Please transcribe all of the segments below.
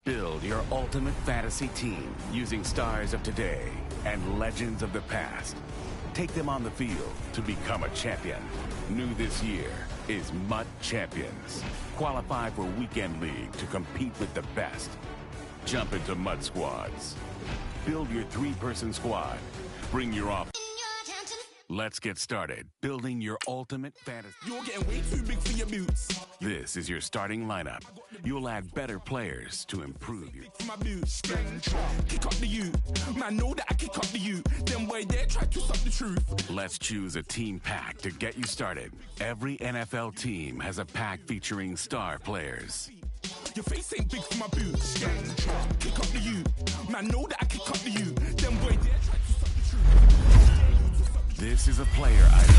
Build your ultimate fantasy team using stars of today and legends of the past. Take them on the field to become a champion. New this year is MUT Champions. Qualify for Weekend League to compete with the best. Jump into MUT Squads. Build your 3-person squad. Bring your off. Let's get started building your ultimate fantasy. You're getting way too big for your boots. This is your starting lineup. You'll add better players to improve your... For my boots. Kick up the you. Man, know that I kick up the you. Them boy there try to stop the truth. Let's choose a team pack to get you started. Every NFL team has a pack featuring star players. Your face ain't big for my boots. Kick up the you. Man, know that I kick up the you. Them boy there try to stop the truth. This is a player item.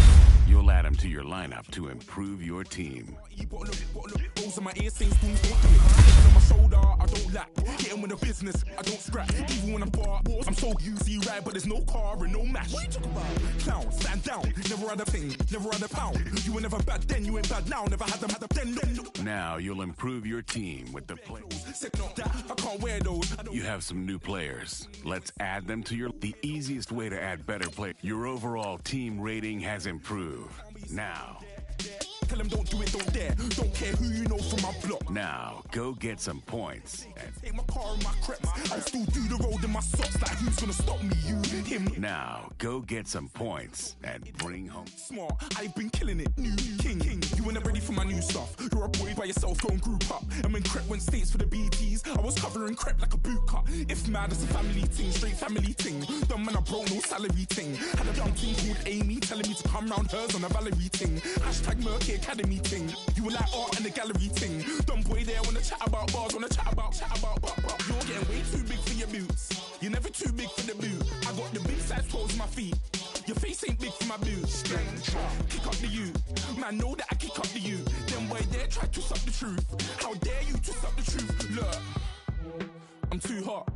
You'll add them to your lineup to improve your team. Those are my ear stains, don't do it. On my shoulder, I don't lack. Getting with the business, I don't scrap. Even when I'm bar, I'm so easy ride, but there's no car and no match. What you talking about? Clown, stand down. Never had a thing, never had a pound. You were never bad then, you ain't bad now. Never had them, then. Now you'll improve your team with the players. I can't wear those. You have some new players. Let's add them to your... The easiest way to add better players. Your overall team rating has improved. Now... Tell them don't do it, don't dare. Don't care who you know from my block. Now, go get some points. Take my car and my creps. I'll still do the road in my socks. Like who's gonna stop me? You, him. Now, go get some points and bring home. Smart, I've been killing it. New king. You ain't ready for my new stuff. You're a boy by yourself, go and group up. And when Crep went states for the BTs, I was covering Crep like a boot cut. If mad, it's a family thing, straight family thing. Dumb man, I broke no salary thing. Had a young thing called Amy telling me to come round hers on a Valerie thing. Hashtag Murky Academy thing. You were like art and the gallery thing. Dumb boy there wanna chat about bars, wanna chat about. You're getting way too big for your boots. You're never too big for the boot. I got the big size toes on my feet. Your face ain't big for my boots. Kick up the you. Man, know that I kick up the you. Them boy there try to stop the truth. How dare you to stop the truth? Look, I'm too hot.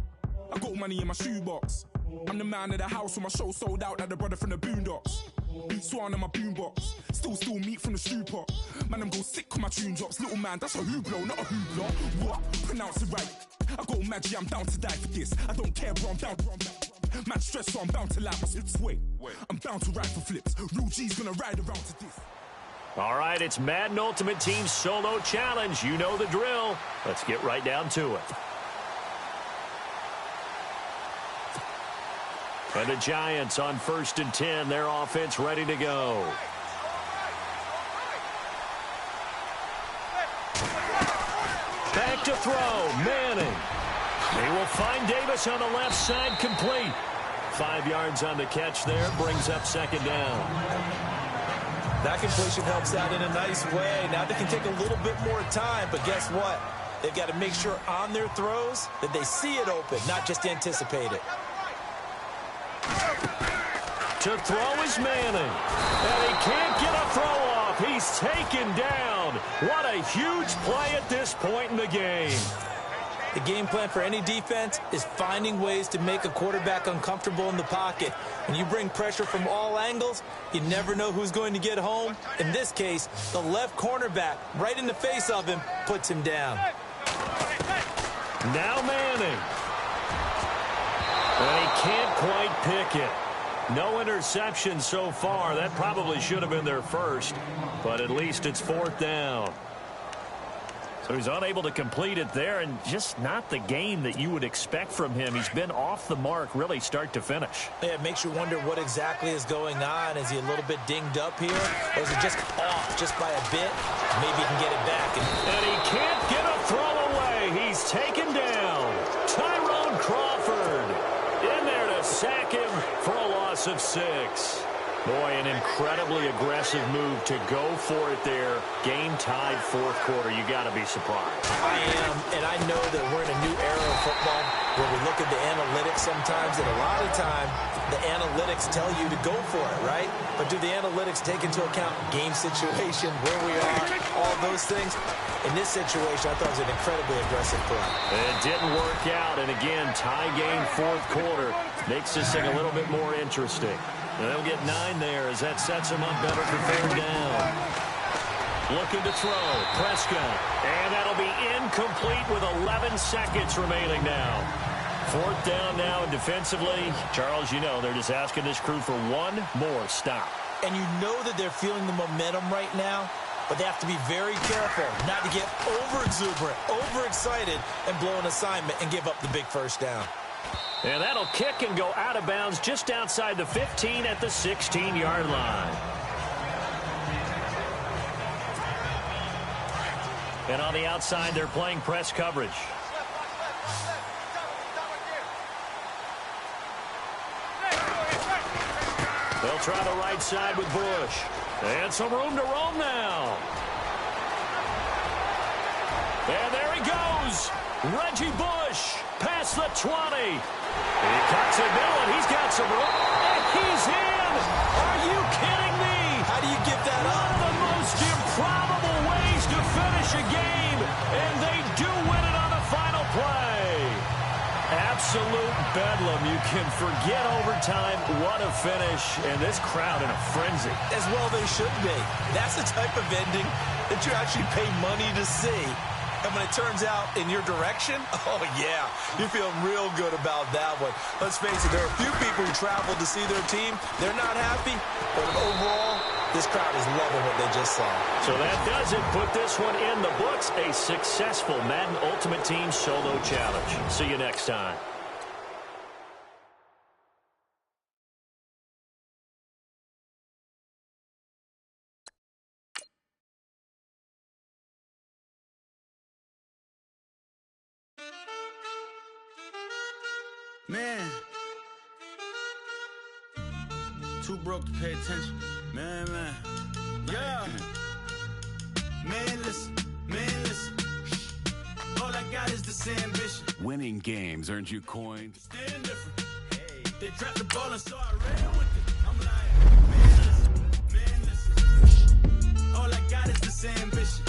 I got money in my shoebox. I'm the man of the house when my show sold out like the brother from the Boondocks. Beat Swan in my boombox. Still meat from the stew pot. Man, I'm go sick when my tune drops. Little man, that's a hooplo, not a hoopla. What? Pronounce it right. I got magic, I'm down to die for this. I don't care, bro, I'm down. Man, stress, so I'm bound to lap my slips. Wait, I'm bound to ride for flips. Real G's gonna ride around to this. All right, it's Madden Ultimate Team Solo Challenge. You know the drill. Let's get right down to it. And the Giants on 1st and 10. Their offense ready to go. Back to throw. Manning. They will find Davis on the left side, complete. 5 yards on the catch there. Brings up 2nd down. That completion helps out in a nice way. Now they can take a little bit more time, but guess what? They've got to make sure on their throws that they see it open, not just anticipate it. To throw is Manning. And he can't get a throw off. He's taken down. What a huge play at this point in the game. The game plan for any defense is finding ways to make a quarterback uncomfortable in the pocket. When you bring pressure from all angles, you never know who's going to get home. In this case, the left cornerback, right in the face of him, puts him down. Now Manning. And he can't quite pick it. No interception so far. That probably should have been their first, but at least it's 4th down. So he's unable to complete it there, and just not the game that you would expect from him. He's been off the mark really start to finish. Yeah, it makes you wonder what exactly is going on. Is he a little bit dinged up here, or is it just off just by a bit? Maybe he can get it back. And he can't get a throw away. He's taken down. Tyrone Crawford in there to sack him for a loss of 6. Boy, an incredibly aggressive move to go for it there. Game tied 4th quarter. You got to be surprised. I am, and I know that we're in a new era of football where we look at the analytics sometimes, and a lot of time the analytics tell you to go for it, right? But do the analytics take into account game situation, where we are, all those things? In this situation, I thought it was an incredibly aggressive play. It didn't work out, and again, tie game 4th quarter. Makes this thing a little bit more interesting. They'll get 9 there as that sets them up better for 3rd down. Looking to throw. Prescott. And that'll be incomplete with 11 seconds remaining now. 4th down now, and defensively, Charles, you know, they're just asking this crew for one more stop. And you know that they're feeling the momentum right now, but they have to be very careful not to get over-exuberant, over-excited, and blow an assignment and give up the big 1st down. And that'll kick and go out of bounds just outside the 15 at the 16-yard line. And on the outside, they're playing press coverage. They'll try the right side with Bush. And some room to roam now. And there he goes. Reggie Bush past the 20. He cuts it middle, and he's got some room. And he's in. Are you kidding me? How do you give that up? One of the most improbable ways to finish a game. And they do win it on the final play. Absolute bedlam. You can forget overtime. What a finish. And this crowd in a frenzy. As well they should be. That's the type of ending that you actually pay money to see. And when it turns out in your direction, oh, yeah, you feel real good about that one. Let's face it, there are a few people who travel to see their team. They're not happy, but overall, this crowd is loving what they just saw. So that does it. Put this one in the books. A successful Madden Ultimate Team Solo Challenge. See you next time. Man, too broke to pay attention. Man. Yeah. Man, listen. All I got is this ambition. Winning games earns you coins. Stand different. Hey, they dropped the ball and so I ran with it. I'm like, man, listen. All I got is this ambition.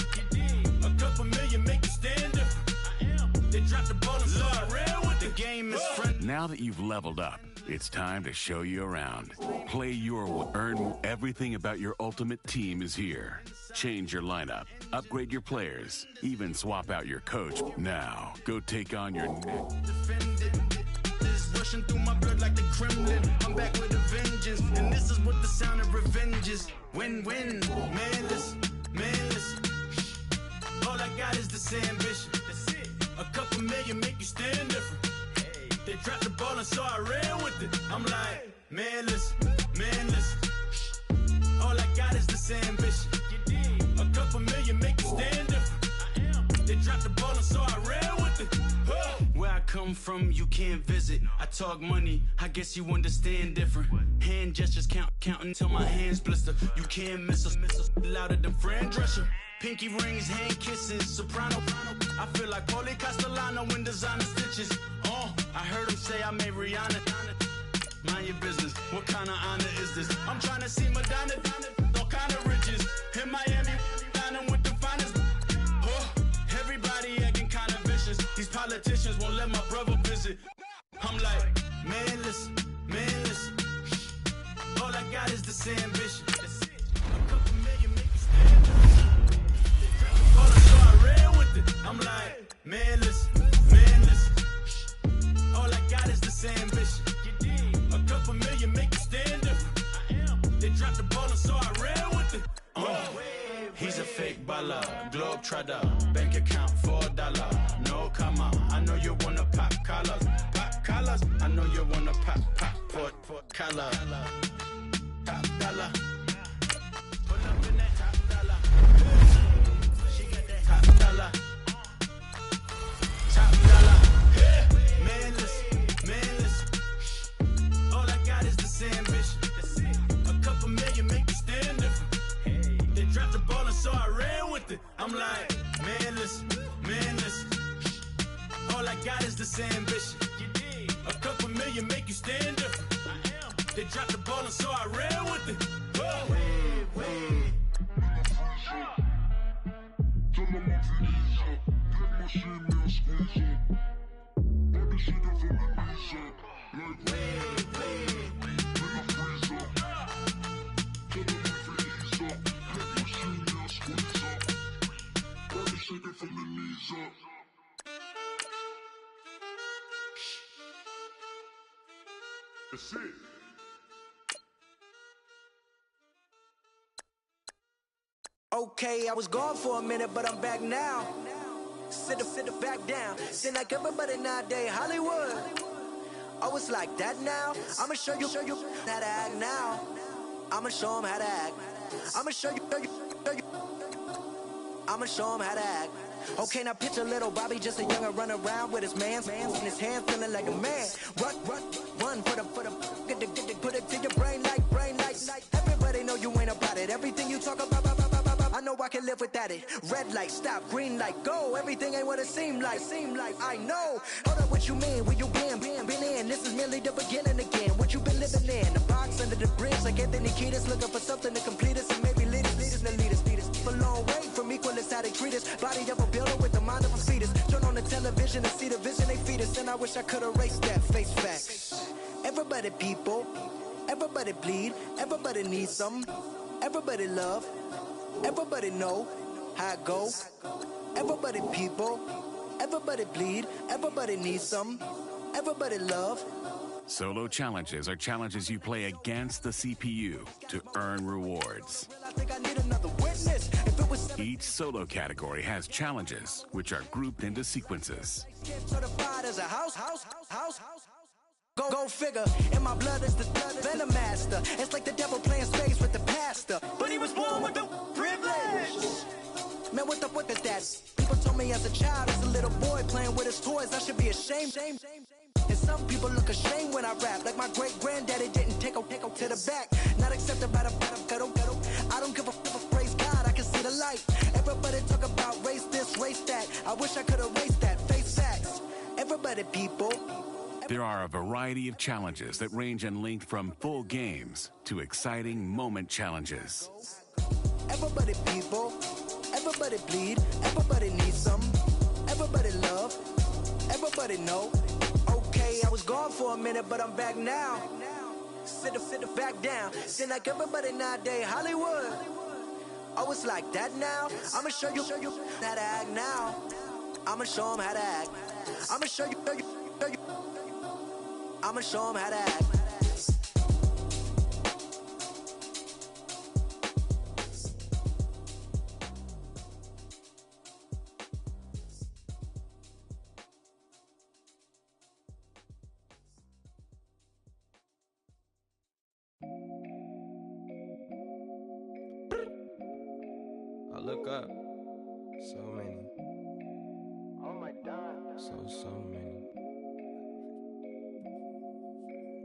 A couple million make you stand different. I am. They dropped the ball and so I ran with it. The game is friendly. Now that you've leveled up, it's time to show you around. Play your earn everything about your ultimate team is here. Change your lineup, upgrade your players, even swap out your coach. Now, go take on your This rushing through my blood like the Kremlin. I'm back with a vengeance, and this is what the sound of revenge is. Win-win, man, listen. All I got is this ambition. A couple million make you stand different. They dropped the ball and so I ran with it. I'm like, man, listen. All I got is this ambition. A couple million make you stand different. They dropped the ball and so I ran with it. Where I come from, you can't visit. I talk money, I guess you understand different. Hand gestures counting till my hands blister. You can't miss us louder than Fran Drescher. Pinky rings, hand kisses, soprano. I feel like Paulie Castellano in designer stitches. I heard him say I made Rihanna. Mind your business, what kind of honor is this? I'm trying to see Madonna, all kind of riches. In Miami, dining with the finest. Everybody acting kind of vicious. These politicians won't let my brother visit. I'm like, man, listen. All I got is this ambition. A couple million make you stand up. So I ran with it. I'm like, man, listen. All I got is this ambition. A couple million make you stand different. They dropped the ball and so I ran with it. He's a fake baller, globe trotter, bank account $4. No comma, I know you wanna pop collars. I know you wanna pop collar. Top dollar. Pull up in that top dollar. She got that top dollar. Top dollar. Man, listen. All I got is this ambition. A couple million make you stand different. They dropped the ball and so I ran with it. I'm like, man, listen. All I got is this ambition. A couple million make you stand different. They dropped the ball and so I ran with it. Whoa. That's it. Okay, I was gone for a minute, but I'm back now. Sit the back down. Seem like everybody nowadays, Hollywood. Oh, it's like that now. I'ma show you how to act now. I'ma show them how to act. I'ma show you. I'ma show them how to act. Okay, now picture little Bobby, just a youngin' run around with his man's in his hand, feeling like a man. Run for the put it to your brain like. Everybody know you ain't about it. Everything you talk about, I know I can live without it. Red light, stop, green light, go. Everything ain't what it seem like. I know. Hold up, what you mean? Where you been in? This is merely the beginning again. What you been living in? The box under the bridge, like Anthony Kiedis, looking for something to complete us and maybe lead us. For long way from equal is how they treat us. Body of a builder with the mind of a fetus. Turn on the television and see the vision they feed us. And I wish I could erase that face facts. Everybody people, everybody bleed, everybody needs some, everybody love, everybody know how it go. Everybody people, everybody bleed, everybody needs some, everybody love. Solo challenges are challenges you play against the CPU to earn rewards. Each solo category has challenges, which are grouped into sequences. Go figure, in my blood is the Venom Master. It's like the devil playing space with the pastor. But he was born with the privilege. Man, what is that? People told me as a child, as a little boy playing with his toys, I should be ashamed. And some people look ashamed when I rap, like my great-granddaddy didn't take to the back. Not accepted by the ghetto. I don't give a praise God, I can see the light. Everybody talk about race this, race that. I wish I could erase that, face facts. Everybody people. There are a variety of challenges that range in length from full games to exciting moment challenges. Everybody people, everybody bleed, everybody needs some, everybody love, everybody know. Okay, I was gone for a minute, but I'm back now. Sit the back down. Seem like everybody nowadays, Hollywood. Oh, it's like that now. I'ma show you how to act now. I'ma show them how to act. I'ma show you. I'ma show them how to act. I look up, so many. Oh my God. So many.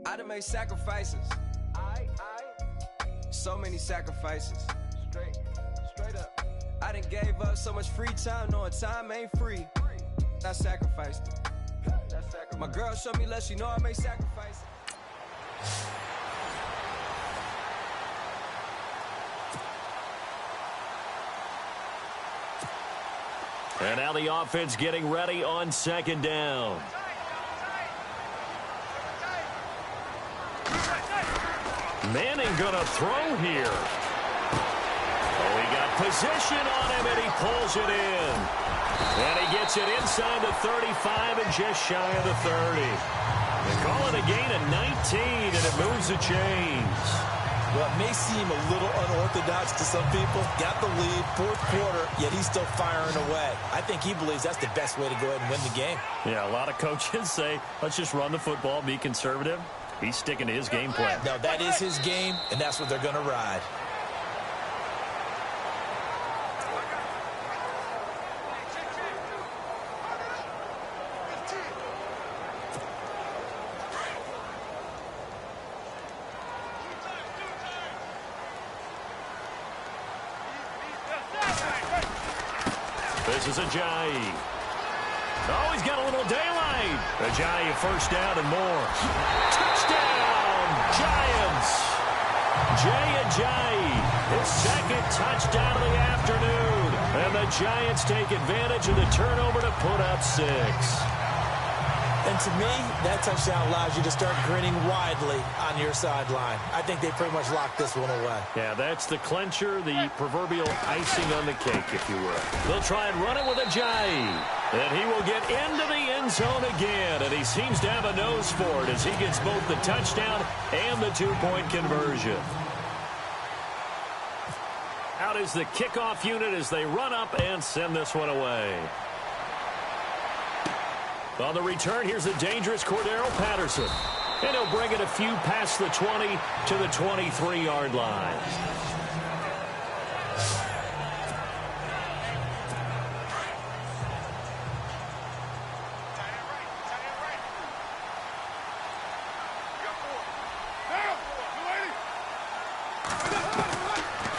I done made sacrifices. So many sacrifices. Straight up. I done gave up so much free time, knowing time ain't free. I sacrificed it. My girl showed me love, she know I made sacrifices. And now the offense getting ready on second down. Manning gonna throw here. Oh, he got position on him, and he pulls it in. And he gets it inside the 35 and just shy of the 30. They call it a gain of 19, and it moves the chains. Well, it may seem a little unorthodox to some people. Got the lead, fourth quarter, yet he's still firing away. I think he believes that's the best way to go ahead and win the game. Yeah, a lot of coaches say, let's just run the football, be conservative. He's sticking to his game plan. No, that is his game, and that's what they're going to ride. This is Ajayi. Oh, he's got a little daylight. Ajayi, first down and more. Touchdown, Giants. Jay Ajayi, his second touchdown of the afternoon. And the Giants take advantage of the turnover to put up 6. And to me, that touchdown allows you to start grinning widely on your sideline. I think they pretty much locked this one away. Yeah, that's the clincher, the proverbial icing on the cake, if you will. They'll try and run it with Ajayi. And he will get into the end zone again. And he seems to have a nose for it as he gets both the touchdown and the two-point conversion. Out is the kickoff unit as they run up and send this one away. On the return, here's the dangerous Cordero Patterson. And he'll bring it a few past the 20 to the 23-yard line.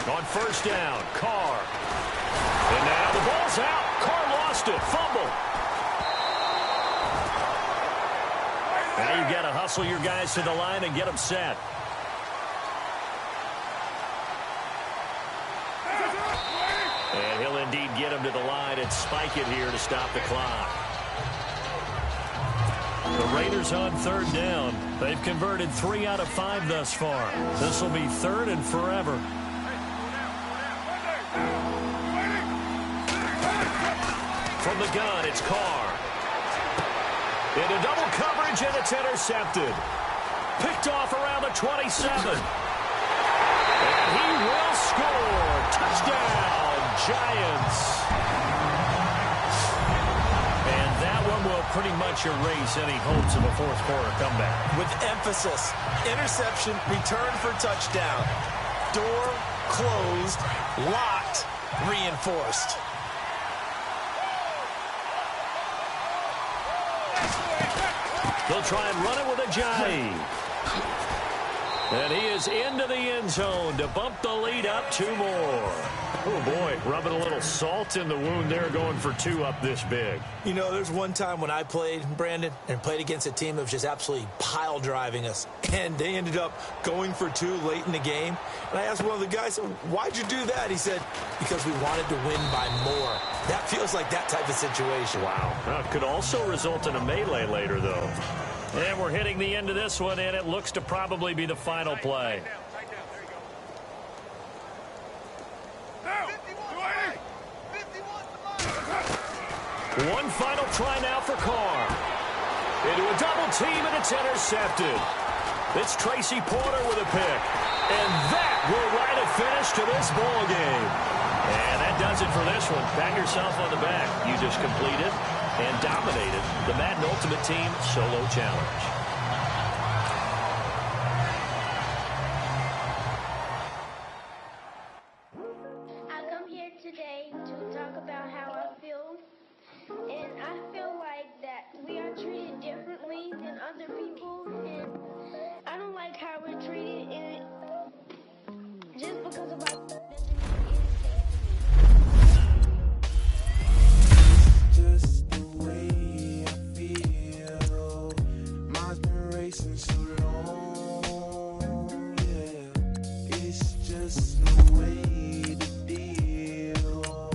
On first down, Carr. And now the ball's out. Carr lost it. Fumble. Now you've got to hustle your guys to the line and get them set. And he'll indeed get him to the line and spike it here to stop the clock. The Raiders on third down. They've converted 3 out of 5 thus far. This will be third and forever. From the gun, it's Carr. Into double coverage, and it's intercepted. Picked off around the 27. And he will score. Touchdown, Giants. And that one will pretty much erase any hopes of a fourth quarter comeback. With emphasis, interception, return for touchdown. Door closed, locked, reinforced. They'll try and run it with Ajayi. And he is into the end zone to bump the lead up 2 more. Oh, boy, rubbing a little salt in the wound there, going for 2 up this big. You know, there's one time when I played, Brandon, and played against a team that was just absolutely pile driving us. And they ended up going for 2 late in the game. And I asked one of the guys, why'd you do that? He said, because we wanted to win by more. That feels like that type of situation. Wow. Well, it could also result in a melee later, though. And we're hitting the end of this one, and it looks to probably be the final play. One final try now for Carr. Into a double team, and it's intercepted. It's Tracy Porter with a pick. And that will write a finish to this ball game. And that does it for this one. Pat yourself on the back. You just completed and dominated the Madden Ultimate Team Solo Challenge. I come here today to talk about how I feel. And I feel like that we are treated differently than other people. And I don't like how we're treated. And just because of our doesn't mean anything. Just the way I feel. Mine's been racing so long. Yeah, it's just the way to deal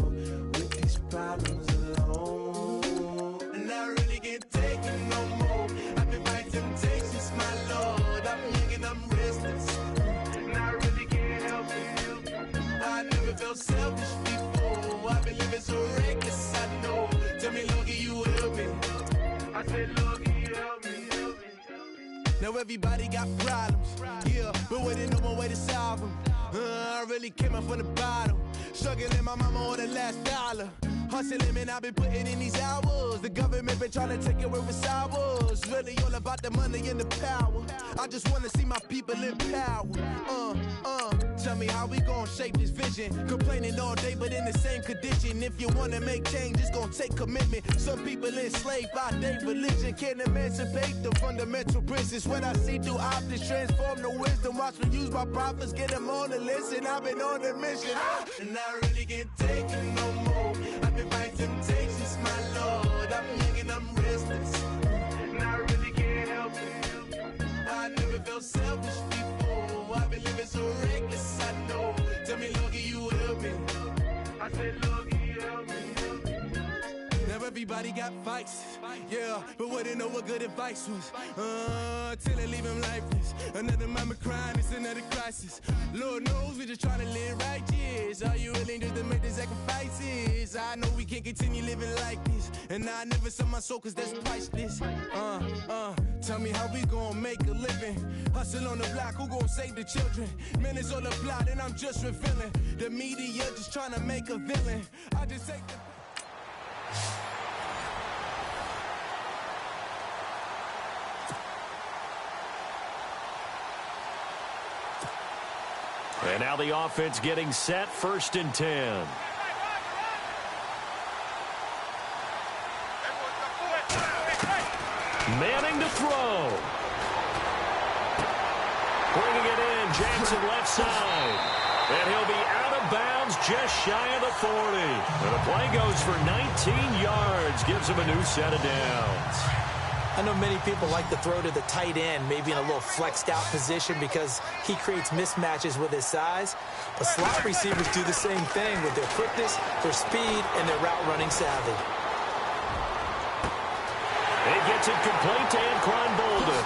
with these problems alone. And I really can't take it no more. I've been fighting temptations, my Lord. I'm young and I'm restless. And I really can't help it. I never felt selfish before. I've been living so reckless, I know. Tell me, Lord, can you help me? I said, Lord, can you help me? Now everybody got problems, yeah, but waiting no more way to solve them. I really came up from the bottom, struggling my mama on the last dollar. Hustling, man, I've been putting in these hours. The government been trying to take it where it's ours. Really all about the money and the power. I just want to see my people in power. Tell me how we gon' shape this vision. Complaining all day, but in the same condition. If you wanna make change, it's gon' take commitment. Some people enslaved by their religion can't emancipate the fundamental principles. What I see through optics transform the wisdom. Watch me use my prophets, get them on the list, and I've been on a mission. And I really can't take it no more. I've been fighting temptations, my Lord. I'm young and I'm restless. And I really can't help it. I never felt selfish before. I've been living so reckless, I know. Tell me, Lord, can you help me? I said, Lord, can you help me? Now everybody everybody got vices. Yeah, but wouldn't know what good advice was. Till they leave him lifeless. Another mama crying, it's another crisis. Lord knows we just trying to live righteous. Are you willing just to make the sacrifices? I know we can't continue living like this. And I never sell my soul cause that's priceless. Tell me how we gon' make a living. Hustle on the block, who gon' save the children? Man, it's all a plot and I'm just revealing. The media just trying to make a villain. I just take the... And now the offense getting set, 1st and 10. Manning to throw. Bringing it in, Jackson left side. And he'll be out of bounds just shy of the 40. And the play goes for 19 yards, gives him a new set of downs. I know many people like to throw to the tight end, maybe in a little flexed out position because he creates mismatches with his size. But slot receivers do the same thing with their quickness, their speed, and their route running savvy. It gets it complete to Anquan Boldin.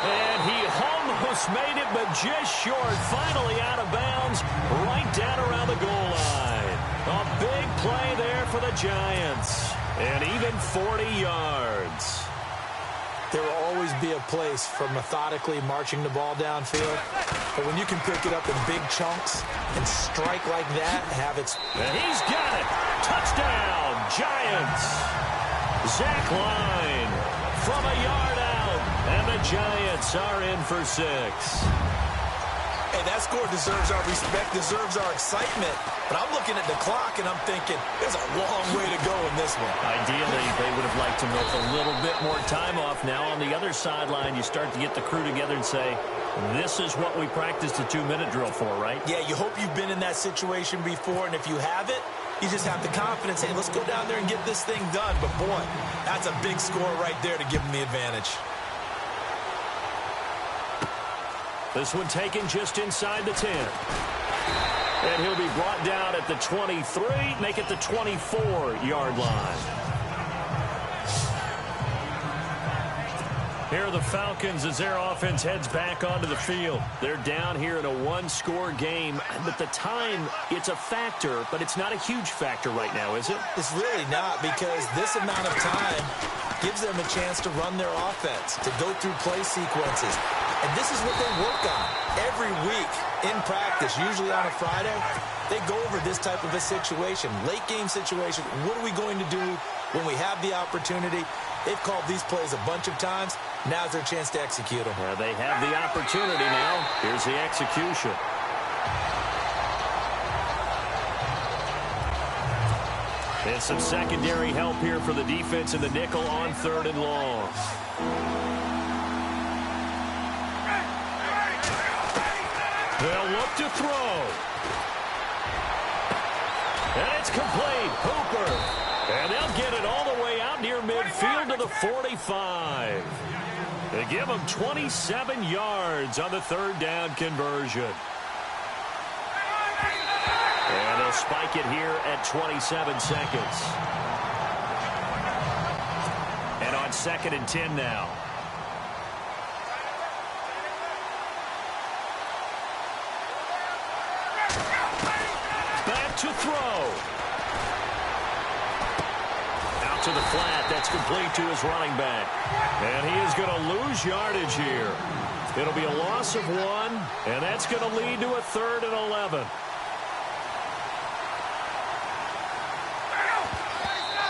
And he almost made it, but just short. Finally out of bounds, right down around the goal line. A big play there for the Giants. And even 40 yards. There will always be a place for methodically marching the ball downfield. But when you can pick it up in big chunks and strike like that, have it. And he's got it. Touchdown, Giants. Zach Line from a yard out. And the Giants are in for 6. Hey, that score deserves our respect, deserves our excitement. But I'm looking at the clock, and I'm thinking, there's a long way to go in this one. Ideally, they would have liked to milk a little bit more time off. Now on the other sideline, you start to get the crew together and say, this is what we practiced a 2-minute drill for, right? Yeah, you hope you've been in that situation before, and if you haven't, you just have the confidence, hey, let's go down there and get this thing done. But, boy, that's a big score right there to give them the advantage. This one taken just inside the 10. And he'll be brought down at the 23, make it the 24-yard line. Here are the Falcons as their offense heads back onto the field. They're down here in a 1-score game. But the time, it's a factor, but it's not a huge factor right now, is it? It's really not, because this amount of time gives them a chance to run their offense, to go through play sequences. And this is what they work on every week in practice, usually on a Friday. They go over this type of a situation, late-game situation. What are we going to do when we have the opportunity? They've called these plays a bunch of times. Now's their chance to execute them. Well, they have the opportunity now. Here's the execution. And some secondary help here for the defense in the nickel on 3rd and long. They'll look to throw. And it's complete. Hooper. And they'll get it all the way out near midfield to the 45. They give them 27 yards on the 3rd down conversion. And they'll spike it here at 27 seconds. And on 2nd and 10 now. Back to throw. Out to the flat. That's complete to his running back. And he is going to lose yardage here. It'll be a loss of 1, and that's going to lead to a 3rd and 11.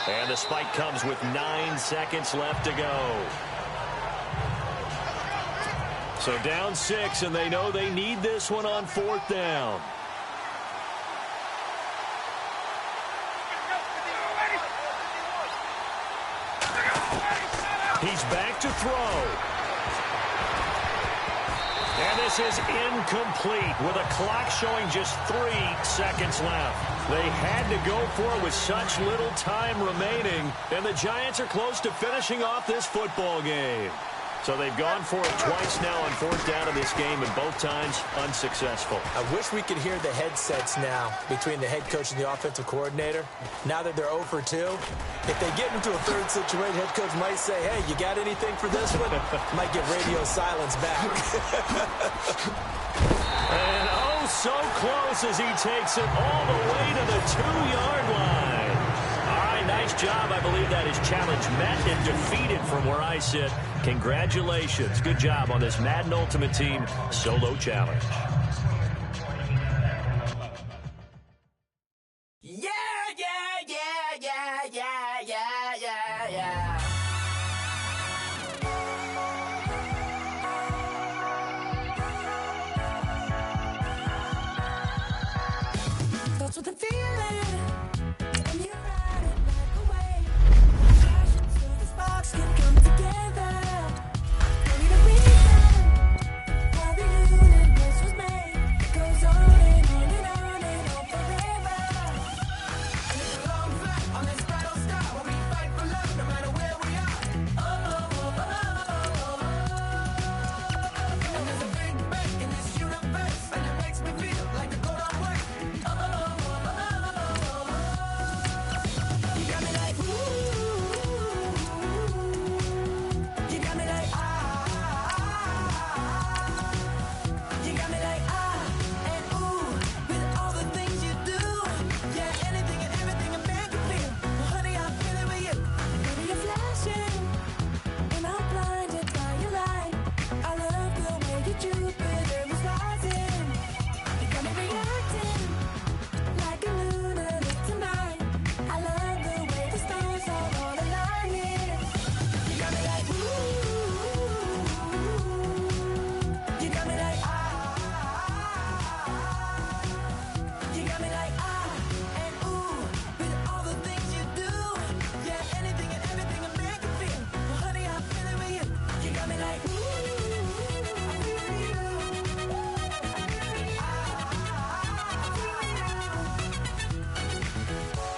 And the spike comes with 9 seconds left to go. So down 6, and they know they need this one on 4th down. He's back to throw. And this is incomplete with a clock showing just 3 seconds left. They had to go for it with such little time remaining, and the Giants are close to finishing off this football game. So they've gone for it twice now on fourth down in this game, and both times unsuccessful. I wish we could hear the headsets now between the head coach and the offensive coordinator. Now that they're 0 for 2, if they get into a third situation, head coach might say, hey, you got anything for this one? Might get radio silence back. And oh, so close as he takes it all the way to the 2-yard line. All right, nice job. I believe that is challenge met and defeated from where I sit. Congratulations. Good job on this Madden Ultimate Team solo challenge. Yeah, yeah, yeah, yeah, yeah, yeah, yeah, yeah. Starts with a feeling, and you ride it like a wave. Passion so the sparks can come together. Don't need a reason why the universe was made. It goes on and on and on and on forever. And it's a long flight on this battle star where we fight for love no matter where we are. Oh, oh, oh, oh, oh. And there's a big bang in this universe, and it makes me feel like the go don't work. Oh, oh, oh, oh, oh. You got me like ooh. You got me like you got me like and ooh, with all the things you do. Yeah, anything and everything I make you feel. Well, honey, I feel it with you. Baby, you're flashing, and I'm blinded by your light. I love the way you Jupiter is rising. You got me reacting like a lunatic tonight. I love the way the stars are all aligning. You got me like ooh. You got me like you got me like and ooh, with all the things you do. Yeah, anything and everything I make you feel. Well, honey, I feel it with you. You got me like ooh, I feel it with you.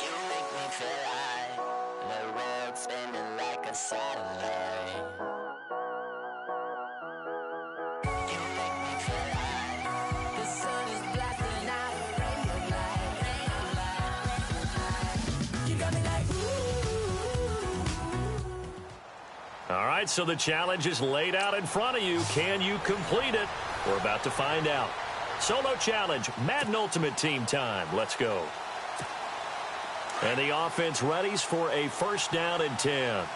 You make me feel like the world's spinning like a satellite. You make me feel like the sun is blasting out a ray of light. You got me like ooh. All right, so the challenge is laid out in front of you. Can you complete it? We're about to find out. Solo challenge, Madden Ultimate Team time. Let's go. And the offense readies for a first down and 10.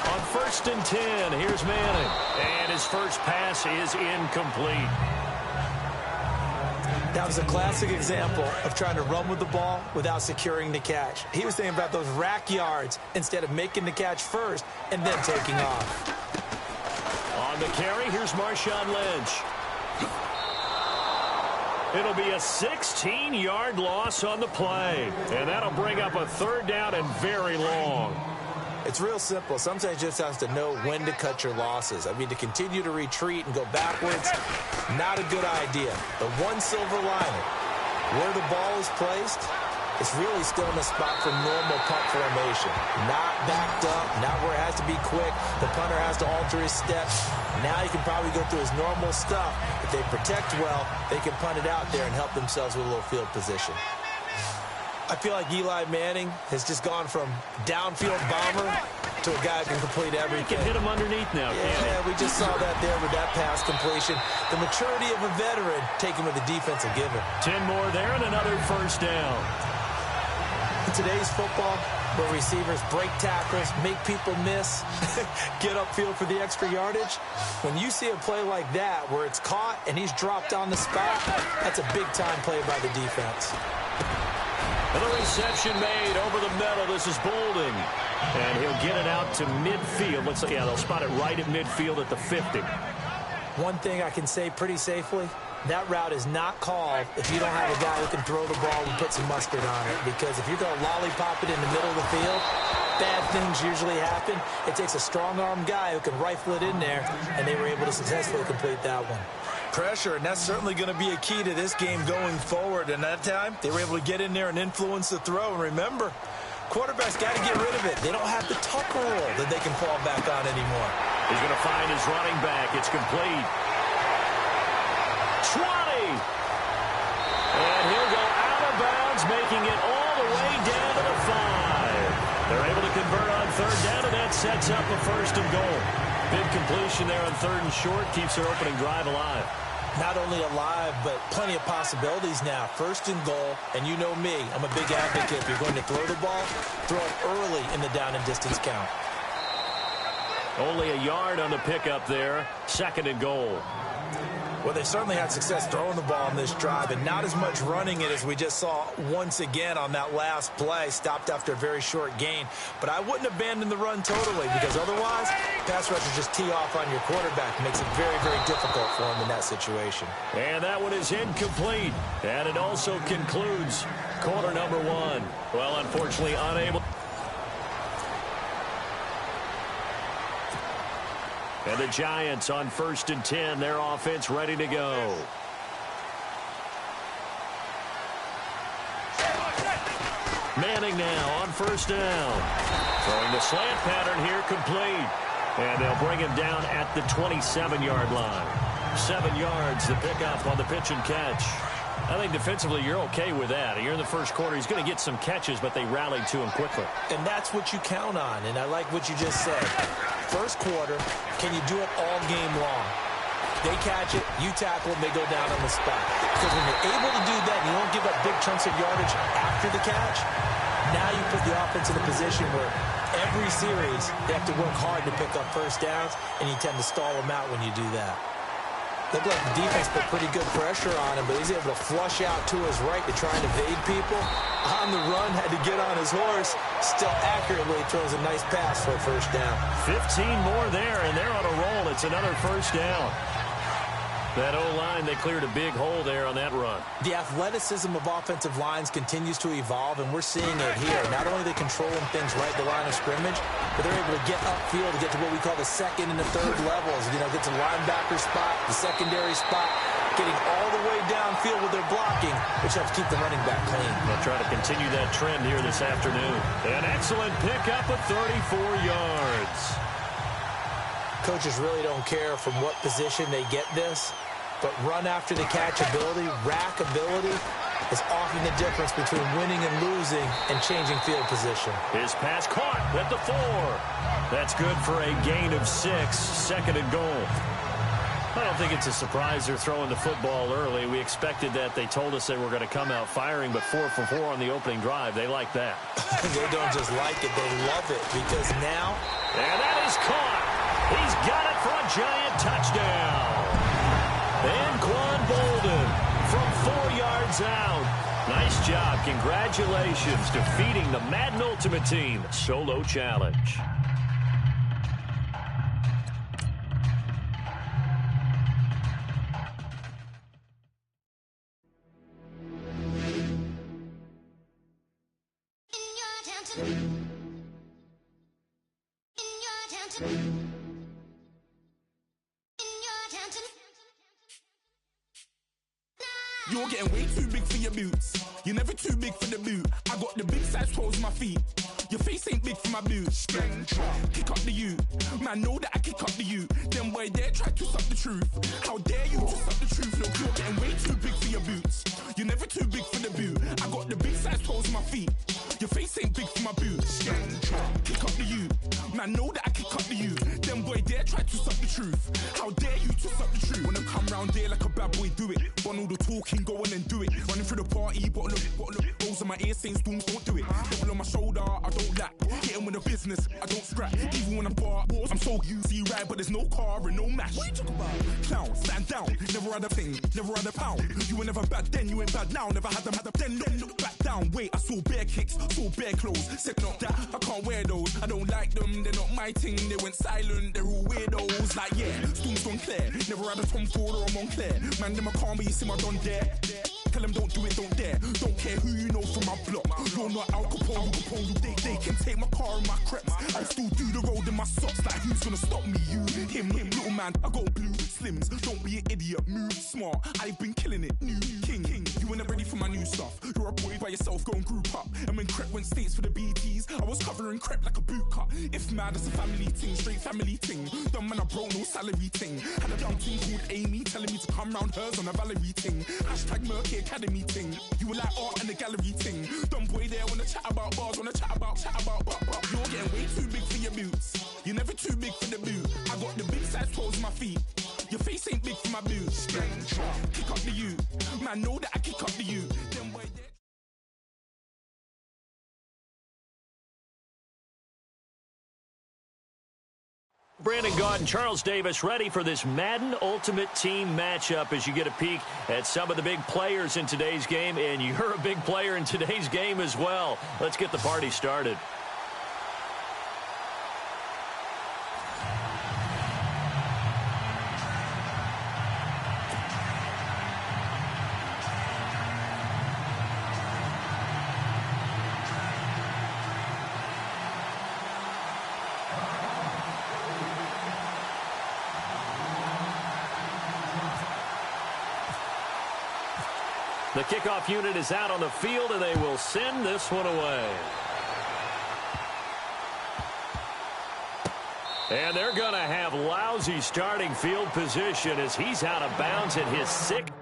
On first and 10, here's Manning. And his first pass is incomplete. That was a classic example of trying to run with the ball without securing the catch. He was thinking about those rack yards instead of making the catch first and then taking off. On the carry, here's Marshawn Lynch. It'll be a 16-yard loss on the play. And that'll bring up a third down and very long. It's real simple. Sometimes you just have to know when to cut your losses. I mean, to continue to retreat and go backwards, not a good idea. The one silver lining, where the ball is placed, it's really still in the spot for normal punt formation. Not backed up, not where it has to be quick. The punter has to alter his steps. Now he can probably go through his normal stuff. If they protect well, they can punt it out there and help themselves with a little field position. I feel like Eli Manning has just gone from downfield bomber to a guy who can complete everything. He can hit him underneath now, yeah, we just saw that there with that pass completion. The maturity of a veteran taken with the defensive given. 10 more there and another first down. In today's football, where receivers break tackles, make people miss, get upfield for the extra yardage, when you see a play like that where it's caught and he's dropped on the spot, that's a big-time play by the defense. And the reception made over the middle. This is Bolden. And he'll get it out to midfield. Looks like, yeah, they'll spot it right at midfield at the 50. One thing I can say pretty safely, that route is not called if you don't have a guy who can throw the ball and put some mustard on it. Because if you're going to lollipop it in the middle of the field, bad things usually happen. It takes a strong-arm guy who can rifle it in there, and they were able to successfully complete that one. Pressure, and that's certainly going to be a key to this game going forward. And that time, they were able to get in there and influence the throw. And remember, Quarterback's got to get rid of it. They don't have the Tucker rule that they can fall back on anymore. He's going to find his running back. It's complete. 20. And he'll go out of bounds, making it all the way down to the 5. They're able to convert on third down, and that sets up a first and goal. Big completion there on third and short. Keeps their opening drive alive. Not only alive, but plenty of possibilities now. First and goal, and you know me, I'm a big advocate. If you're going to throw the ball, throw it early in the down and distance count. Only a yard on the pickup there. Second and goal. Well, they certainly had success throwing the ball in this drive, and not as much running it as we just saw once again on that last play. Stopped after a very short gain. But I wouldn't abandon the run totally, because otherwise, pass rushers just tee off on your quarterback. It makes it very, very difficult for him in that situation. And that one is incomplete. And it also concludes quarter number 1. Well, unfortunately, unable. And the Giants on 1st and 10. Their offense ready to go. Manning now on 1st down. Throwing the slant pattern here, complete. And they'll bring him down at the 27-yard line. 7 yards, the pickup on the pitch and catch. I think defensively you're okay with that. You're in the first quarter. He's going to get some catches, but they rallied to him quickly. And that's what you count on, and I like what you just said. First quarter, can you do it all game long? They catch it, you tackle them, they go down on the spot. Because when you're able to do that and you don't give up big chunks of yardage after the catch, now you put the offense in a position where every series they have to work hard to pick up first downs, and you tend to stall them out when you do that. Looked like the defense put pretty good pressure on him, but he's able to flush out to his right to try and evade people. On the run, had to get on his horse. Still accurately throws a nice pass for a first down. 15 more there, and they're on a roll. It's another first down. That O-line, they cleared a big hole there on that run. The athleticism of offensive lines continues to evolve, and we're seeing it here. Not only are they controlling things right at the line of scrimmage, but they're able to get upfield to get to what we call the second and the third levels. You know, get to the linebacker spot, the secondary spot, getting all the way downfield with their blocking, which helps keep the running back clean. They'll try to continue that trend here this afternoon. An excellent pickup of 34 yards. Coaches really don't care from what position they get this, but run after the catch ability, rack ability, is often the difference between winning and losing and changing field position. His pass caught at the 4. That's good for a gain of 6, second and goal. I don't think it's a surprise they're throwing the football early. We expected that. They told us they were going to come out firing, but 4 for 4 on the opening drive. They like that. They don't just like it, they love it, because now... And that is caught. He's got it for a giant touchdown. Anquan Boldin from 4 yards out. Nice job. Congratulations, defeating the Madden Ultimate Team solo challenge. You're getting way too big for your boots. You're never too big for the boot. I got the big size toes on my feet. Your face ain't big for my boots. Kick up the you. Man, know that I kick up the you. Them boy there try to suck the truth. How dare you to suck the truth? Look, you're getting way too big for your boots. You're never too big for the boot. I got the big size toes on my feet. Your face ain't big for my boots. Kick up the you. Man, know that I kick up the you. Them boy there try to suck the truth. How dare you to suck the truth? Wanna come round there like a bad boy, do it. Want all the talking, go on and do it. Running through the party, bottle up. Rolls in my ear saying storms, don't do it. Devil on my shoulder, I don't lack. Hitting with a business, I don't scrap. Even when I'm bar, I'm so easy ride, but there's no car and no mash. What you talk about? Clown, stand down. Never had a thing, never had a pound. You were never bad then, you ain't bad now. Never had them, then look back down. Wait, I saw bare kicks, saw bare clothes. Said not that, I can't wear those. I don't like them, they're not my thing. They went silent, they're all weirdos. Like yeah, storms gone clear. Never had a Tom Ford or a Montclair. Man, them a calm, but you see my don there. Tell them don't do it, don't dare. Don't care who you know from my block. You're not Al Capone, they can take my car and my creps. I'll still do the road in my socks. Like who's gonna stop me? You, him, little man. I got blue slims. Don't be an idiot, move smart. I've been killing it, new king. You ain't ready for my new stuff. You're a boy by yourself, go and group up. And when Crep went states for the BTs, I was covering Crep like a boot cut. If mad, it's a family ting, straight family ting. Dumb man, I broke no salary ting. Had a dumb ting called Amy, telling me to come round hers on a Valerie ting. Hashtag Murky Academy ting. You were like art and the gallery ting. Dumb boy there wanna chat about bars, wanna chat about. You're getting way too big for your boots. You're never too big for the boot. I got the big size toes in my feet. Your face ain't big for my boots. Kick up the you. Man, know that I kick up the you. Them boy there. Brandon Gaudin and Charles Davis ready for this Madden Ultimate Team matchup as you get a peek at some of the big players in today's game, and you're a big player in today's game as well. Let's get the party started. The kickoff unit is out on the field, and they will send this one away. And they're going to have lousy starting field position as he's out of bounds at his 6th.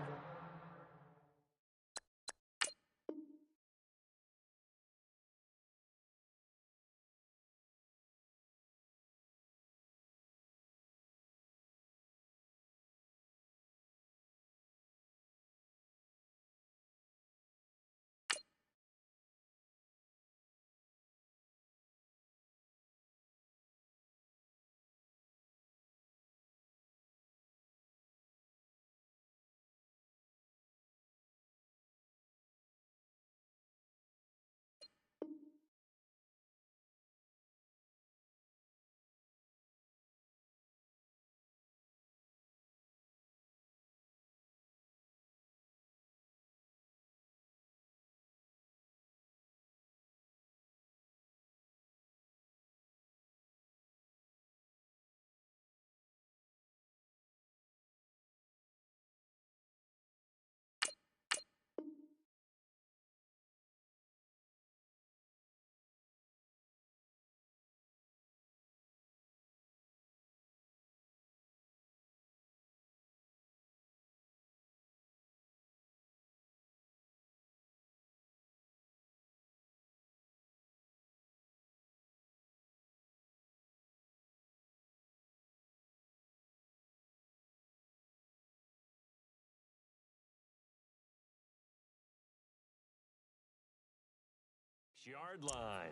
Yard line.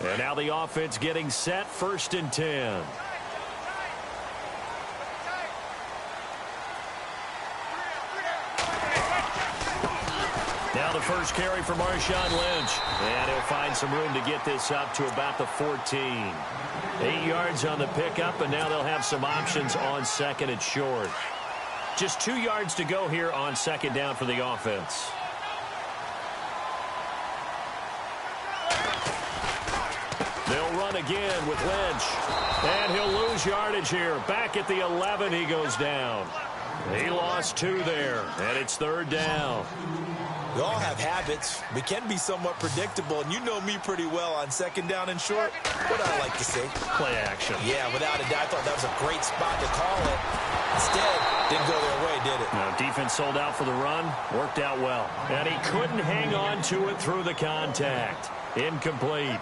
And now the offense getting set, 1st and 10. Now the first carry for Marshawn Lynch. And he'll find some room to get this up to about the 14. 8 yards on the pickup, and now they'll have some options on 2nd and short. Just 2 yards to go here on 2nd down for the offense. They'll run again with Lynch. And he'll lose yardage here. Back at the 11, he goes down. He lost 2 there, and it's 3rd down. We all have habits. We can be somewhat predictable, and you know me pretty well on 2nd down and short. What I like to say? Play action. Yeah, without a doubt, I thought that was a great spot to call it. Instead, didn't go their way, did it? No, defense sold out for the run. Worked out well. And he couldn't hang on to it through the contact. Incomplete.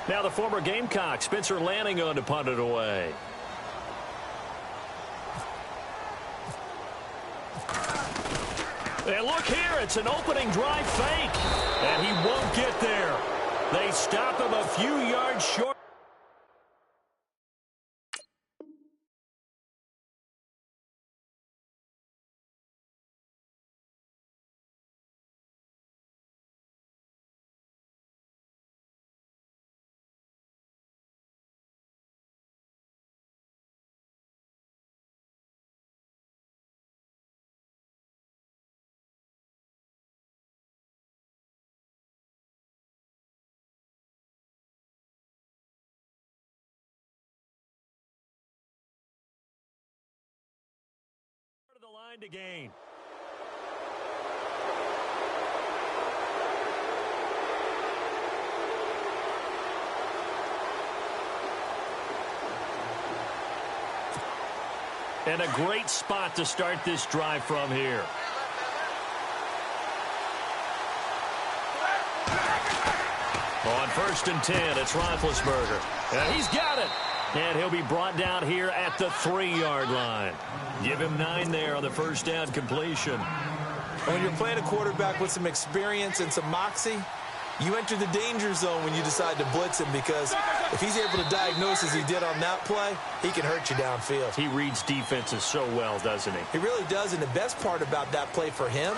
Now the former Gamecock, Spencer Lanning, on to punt it away. And look here, it's an opening drive fake. And he won't get there. They stop him a few yards short. 9 to gain. And a great spot to start this drive from here. On 1st and 10, it's Roethlisberger. And he's got it. And he'll be brought down here at the 3-yard line. Give him 9 there on the first down completion. When you're playing a quarterback with some experience and some moxie, you enter the danger zone when you decide to blitz him, because if he's able to diagnose as he did on that play, he can hurt you downfield. He reads defenses so well, doesn't he? He really does, and the best part about that play for him,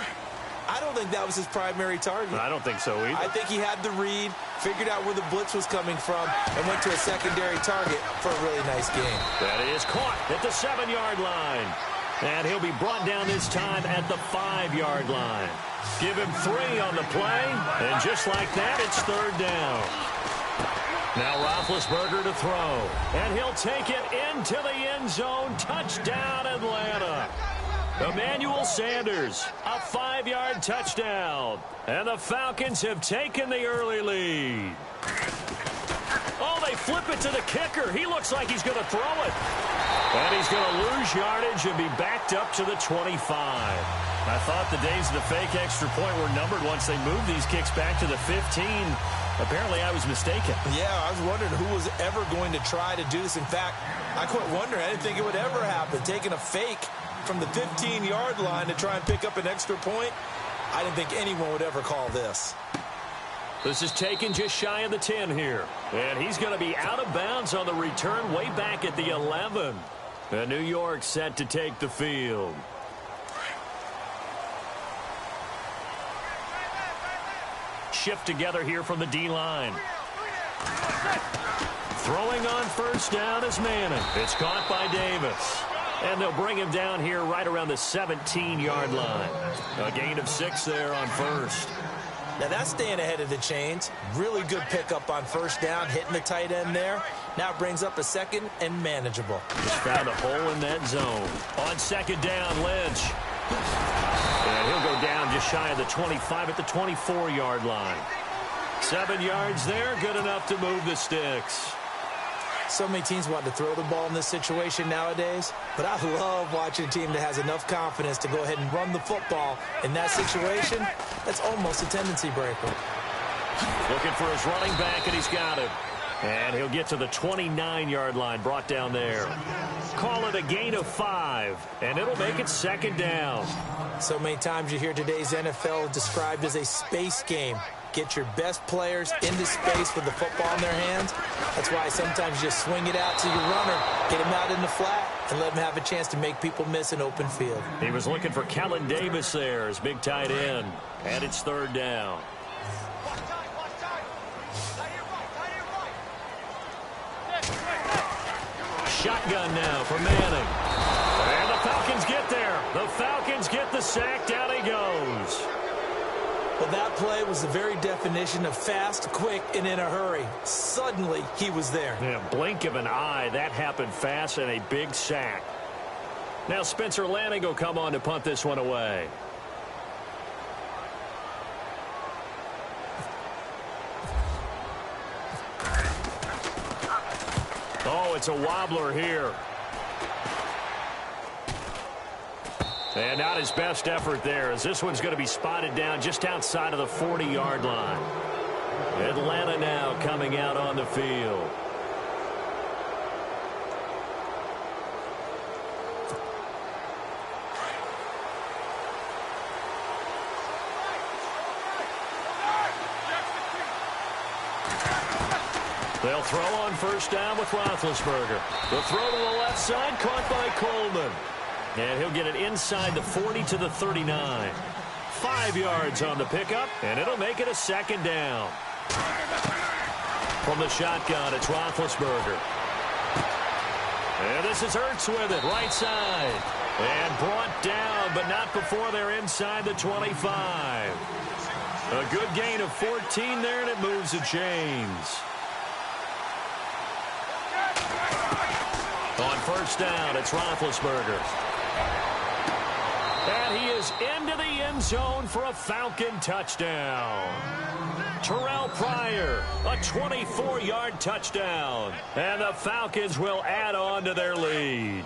I don't think that was his primary target. I don't think so either. I think he had the read, figured out where the blitz was coming from, and went to a secondary target for a really nice game. That is caught at the 7-yard line. And he'll be brought down this time at the 5-yard line. Give him 3 on the play, and just like that, it's 3rd down. Now Roethlisberger to throw, and he'll take it into the end zone. Touchdown, Atlanta. Emmanuel Sanders, a 5-yard touchdown. And the Falcons have taken the early lead. Oh, they flip it to the kicker. He looks like he's going to throw it. And he's going to lose yardage and be backed up to the 25. I thought the days of the fake extra point were numbered once they moved these kicks back to the 15. Apparently, I was mistaken. Yeah, I was wondering who was ever going to try to do this. In fact, I quit wondering. I didn't think it would ever happen. Taking a fake from the 15-yard line to try and pick up an extra point, I didn't think anyone would ever call this. This is taken just shy of the 10 here. And he's going to be out of bounds on the return way back at the 11. And New York set to take the field. Shift together here from the D-line. Throwing on first down is Manning. It's caught by Davis. And they'll bring him down here right around the 17-yard line. A gain of 6 there on first. Now that's staying ahead of the chains. Really good pickup on first down, hitting the tight end there. Now brings up a 2nd and manageable. Just found a hole in that zone. On 2nd down, Lynch. And he'll go down just shy of the 25 at the 24-yard line. 7 yards there, good enough to move the sticks. So many teams want to throw the ball in this situation nowadays, but I love watching a team that has enough confidence to go ahead and run the football. In that situation, that's almost a tendency breaker. Looking for his running back, and he's got him. And he'll get to the 29-yard line, brought down there. Call it a gain of 5, and it'll make it 2nd down. So many times you hear today's NFL described as a space game. Get your best players into space with the football in their hands. That's why sometimes you just swing it out to your runner, get him out in the flat, and let him have a chance to make people miss an open field. He was looking for Kellen Davis there as big tight end. And it's 3rd down. Shotgun now for Manning. And the Falcons get there. The Falcons get the sack. Down he goes. Well, that play was the very definition of fast, quick, and in a hurry. Suddenly, he was there. Yeah, blink of an eye. That happened fast and a big sack. Now Spencer Lanning will come on to punt this one away. Oh, it's a wobbler here. And not his best effort there, as this one's going to be spotted down just outside of the 40-yard line. Atlanta now coming out on the field. They'll throw on first down with Roethlisberger. The throw to the left side, caught by Coleman. And he'll get it inside the 40 to the 39. 5 yards on the pickup, and it'll make it a 2nd down. From the shotgun, it's Roethlisberger. And this is Ertz with it, right side. And brought down, but not before they're inside the 25. A good gain of 14 there, and it moves the chains. On first down, it's Roethlisberger. And he is into the end zone for a Falcon touchdown. Terrell Pryor, a 24-yard touchdown. And the Falcons will add on to their lead.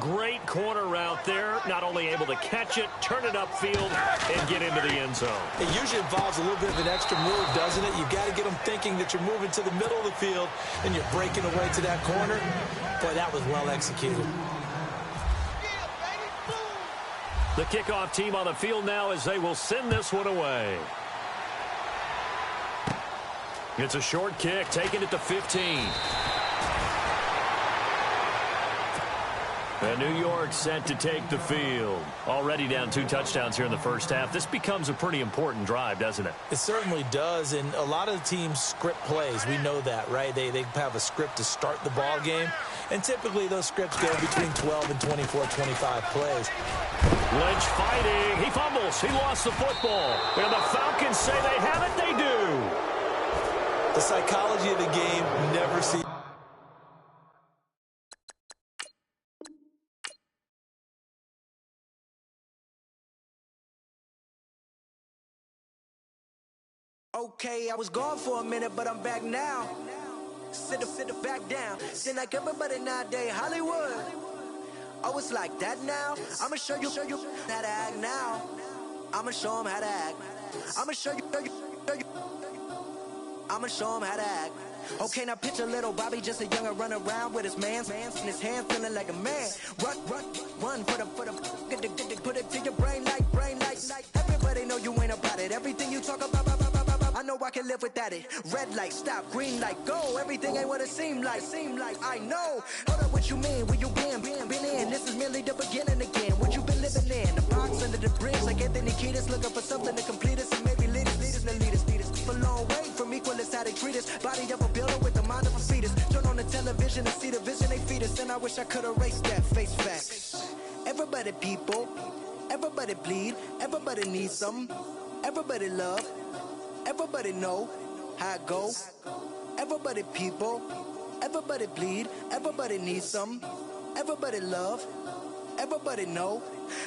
Great corner route there. Not only able to catch it, turn it upfield, and get into the end zone. It usually involves a little bit of an extra move, doesn't it? You've got to get them thinking that you're moving to the middle of the field and you're breaking away to that corner. Boy, that was well executed. The kickoff team on the field now as they will send this one away. It's a short kick, taking it to 15. And New York set to take the field. Already down 2 touchdowns here in the first half. This becomes a pretty important drive, doesn't it? It certainly does, and a lot of the teams script plays. We know that, right? They have a script to start the ball game, and typically those scripts go between 12 and 24, 25 plays. Lynch fighting. He fumbles. He lost the football. And the Falcons say they have it. They do. The psychology of the game never ceases. Okay, I was gone for a minute, but I'm back now. Sit back down. Seem like everybody nowadays, Hollywood. Oh, it's like that now? I'ma show you how to act now. I'ma show them how to act. I'ma show you. I'ma show them how to act. Okay, now picture little Bobby, just a younger run around with his man's in his hand, feeling like a man. Run, put it to your brain like. Everybody know you ain't about it. Everything you talk about, I know I can live without it. Red light, stop, green light, go. Everything ain't what it seem like. I know. Hold up, what you mean? Where you been in? This is merely the beginning again. What you been living in? The box under the bridge, like Anthony Kiedis, looking for something to complete us and maybe lead us. A long way from equal is how they treat us. Body of a builder with the mind of a fetus. Turn on the television and see the vision they feed us. And I wish I could erase that. Face facts. Everybody people, everybody bleed, everybody needs some, everybody love, everybody know how it go. Everybody people, everybody bleed, everybody needs some, everybody love, everybody know.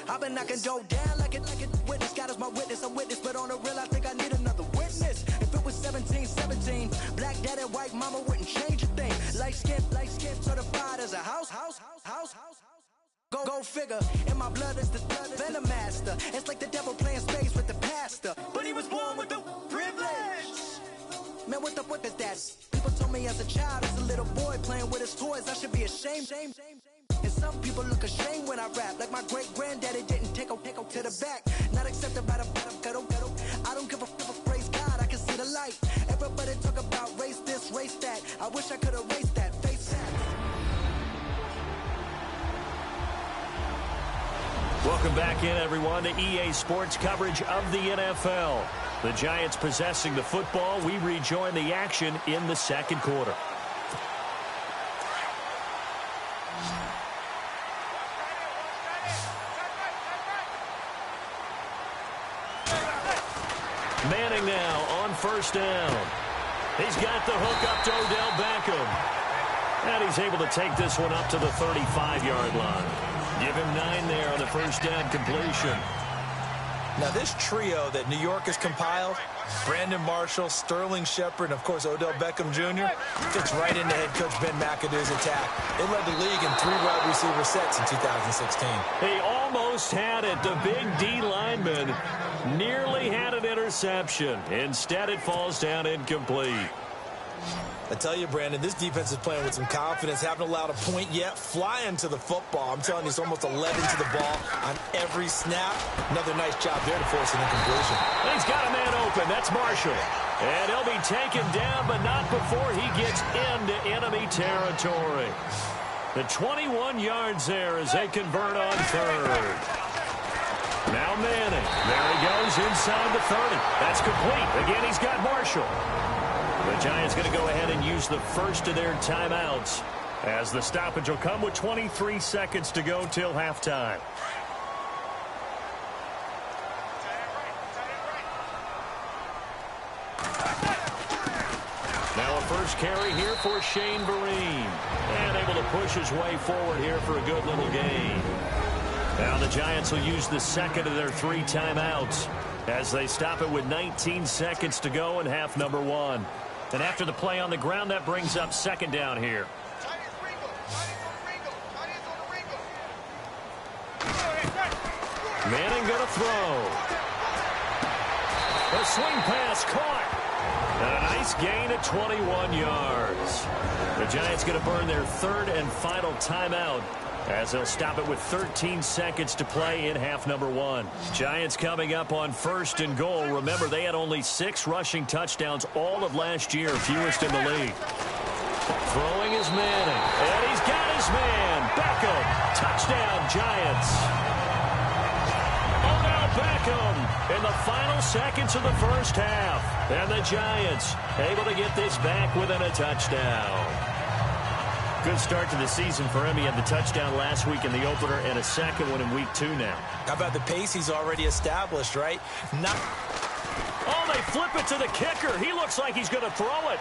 I've been knocking dough down like it witness. God is my witness, I'm witness, but on the real I think I need another witness. If it was 17, black dad and white mama wouldn't change a thing. Light skin, certified as a house. Go figure, in my blood is the venom master. It's like the devil playing space with the pastor. But he was born with the privilege. Man, what is that? People told me as a child, as a little boy playing with his toys, I should be ashamed. And some people look ashamed when I rap, like my great-granddaddy didn't take to the back. Not accepted by the ghetto. I don't give a praise God, I can see the light. Everybody talk about race this, race that. I wish I could erase that, face that. Welcome back in, everyone, to EA Sports coverage of the NFL. The Giants possessing the football. We rejoin the action in the second quarter. Manning now on first down. He's got the hook up to Odell Beckham. And he's able to take this one up to the 35-yard line. Give him 9 there on the first down completion. Now this trio that New York has compiled, Brandon Marshall, Sterling Shepard, and of course Odell Beckham Jr., fits right into head coach Ben McAdoo's attack. They led the league in 3 wide receiver sets in 2016. He almost had it. The big D lineman nearly had an interception. Instead, it falls down incomplete. I tell you, Brandon, this defense is playing with some confidence. Haven't allowed a point yet. Flying to the football. I'm telling you, it's almost 11 to the ball on every snap. Another nice job there to force an incompletion. He's got a man open. That's Marshall. And he'll be taken down, but not before he gets into enemy territory. The 21 yards there as they convert on third. Now Manning. There he goes inside the 30. That's complete. Again, he's got Marshall. The Giants going to go ahead and use the first of their timeouts as the stoppage will come with 23 seconds to go till halftime. Now a first carry here for Shane Vereen. And able to push his way forward here for a good little gain. Now the Giants will use the second of their 3 timeouts as they stop it with 19 seconds to go in half number 1. And after the play on the ground, that brings up second down here. Manning going to throw. A swing pass caught. And a nice gain of 21 yards. The Giants going to burn their 3rd and final timeout as they'll stop it with 13 seconds to play in half number 1. Giants coming up on 1st and goal. Remember, they had only 6 rushing touchdowns all of last year, fewest in the league. Throwing is Manning, and he's got his man. Beckham, touchdown, Giants. Odell Beckham in the final seconds of the first half. And the Giants able to get this back within a touchdown. Good start to the season for him. He had the touchdown last week in the opener and a second one in week 2 now. How about the pace he's already established, right? Oh, they flip it to the kicker. He looks like he's going to throw it.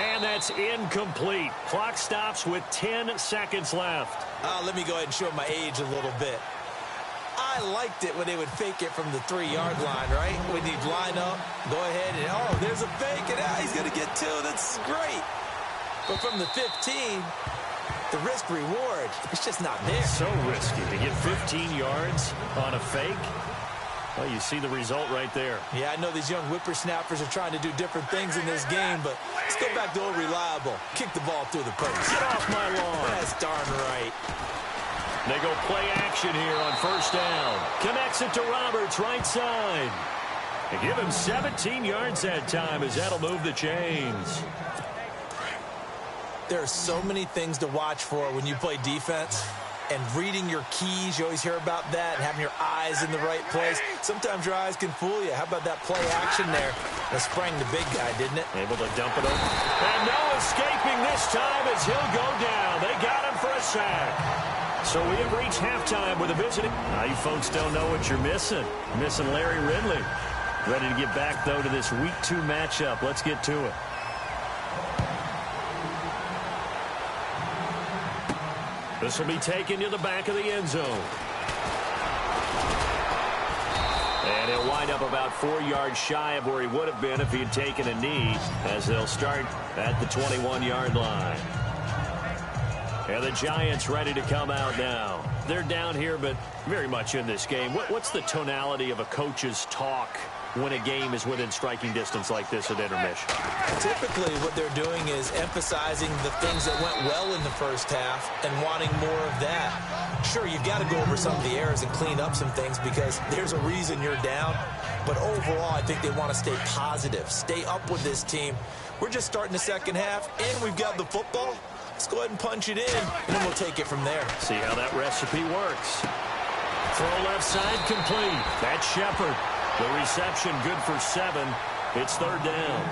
And that's incomplete. Clock stops with 10 seconds left. Let me go ahead and show my age a little bit. I liked it when they would fake it from the 3-yard line, right? When you'd line up, go ahead and, oh, there's a fake, and he's going to get 2. That's great. But from the 15, the risk-reward, it's just not there. So risky to get 15 yards on a fake. Well, you see the result right there. Yeah, I know these young whippersnappers are trying to do different things in this game, but let's go back to old reliable. Kick the ball through the post. Get off my lawn. That's darn right. They go play action here on 1st down. Connects it to Roberts, right side. They give him 17 yards that time as that'll move the chains. There are so many things to watch for when you play defense. And reading your keys, you always hear about that, and having your eyes in the right place. Sometimes your eyes can fool you. How about that play action there? That sprang the big guy, didn't it? Able to dump it over. And no escaping this time as he'll go down. They got him for a sack. So we have reached halftime with a visiting. Now you folks don't know what you're missing. Missing Larry Ridley. Ready to get back, though, to this week 2 matchup. Let's get to it. This will be taken to the back of the end zone. And he'll wind up about 4 yards shy of where he would have been if he had taken a knee, as they'll start at the 21-yard line. And the Giants ready to come out now. They're down here, but very much in this game. What's the tonality of a coach's talk when a game is within striking distance like this at intermission? Typically, what they're doing is emphasizing the things that went well in the first half and wanting more of that. Sure, you've got to go over some of the errors and clean up some things because there's a reason you're down. But overall, I think they want to stay positive, stay up with this team. We're just starting the second half, and we've got the football. Let's go ahead and punch it in, and then we'll take it from there. See how that recipe works. Throw left side complete. That's Shepard. The reception good for 7. It's 3rd down.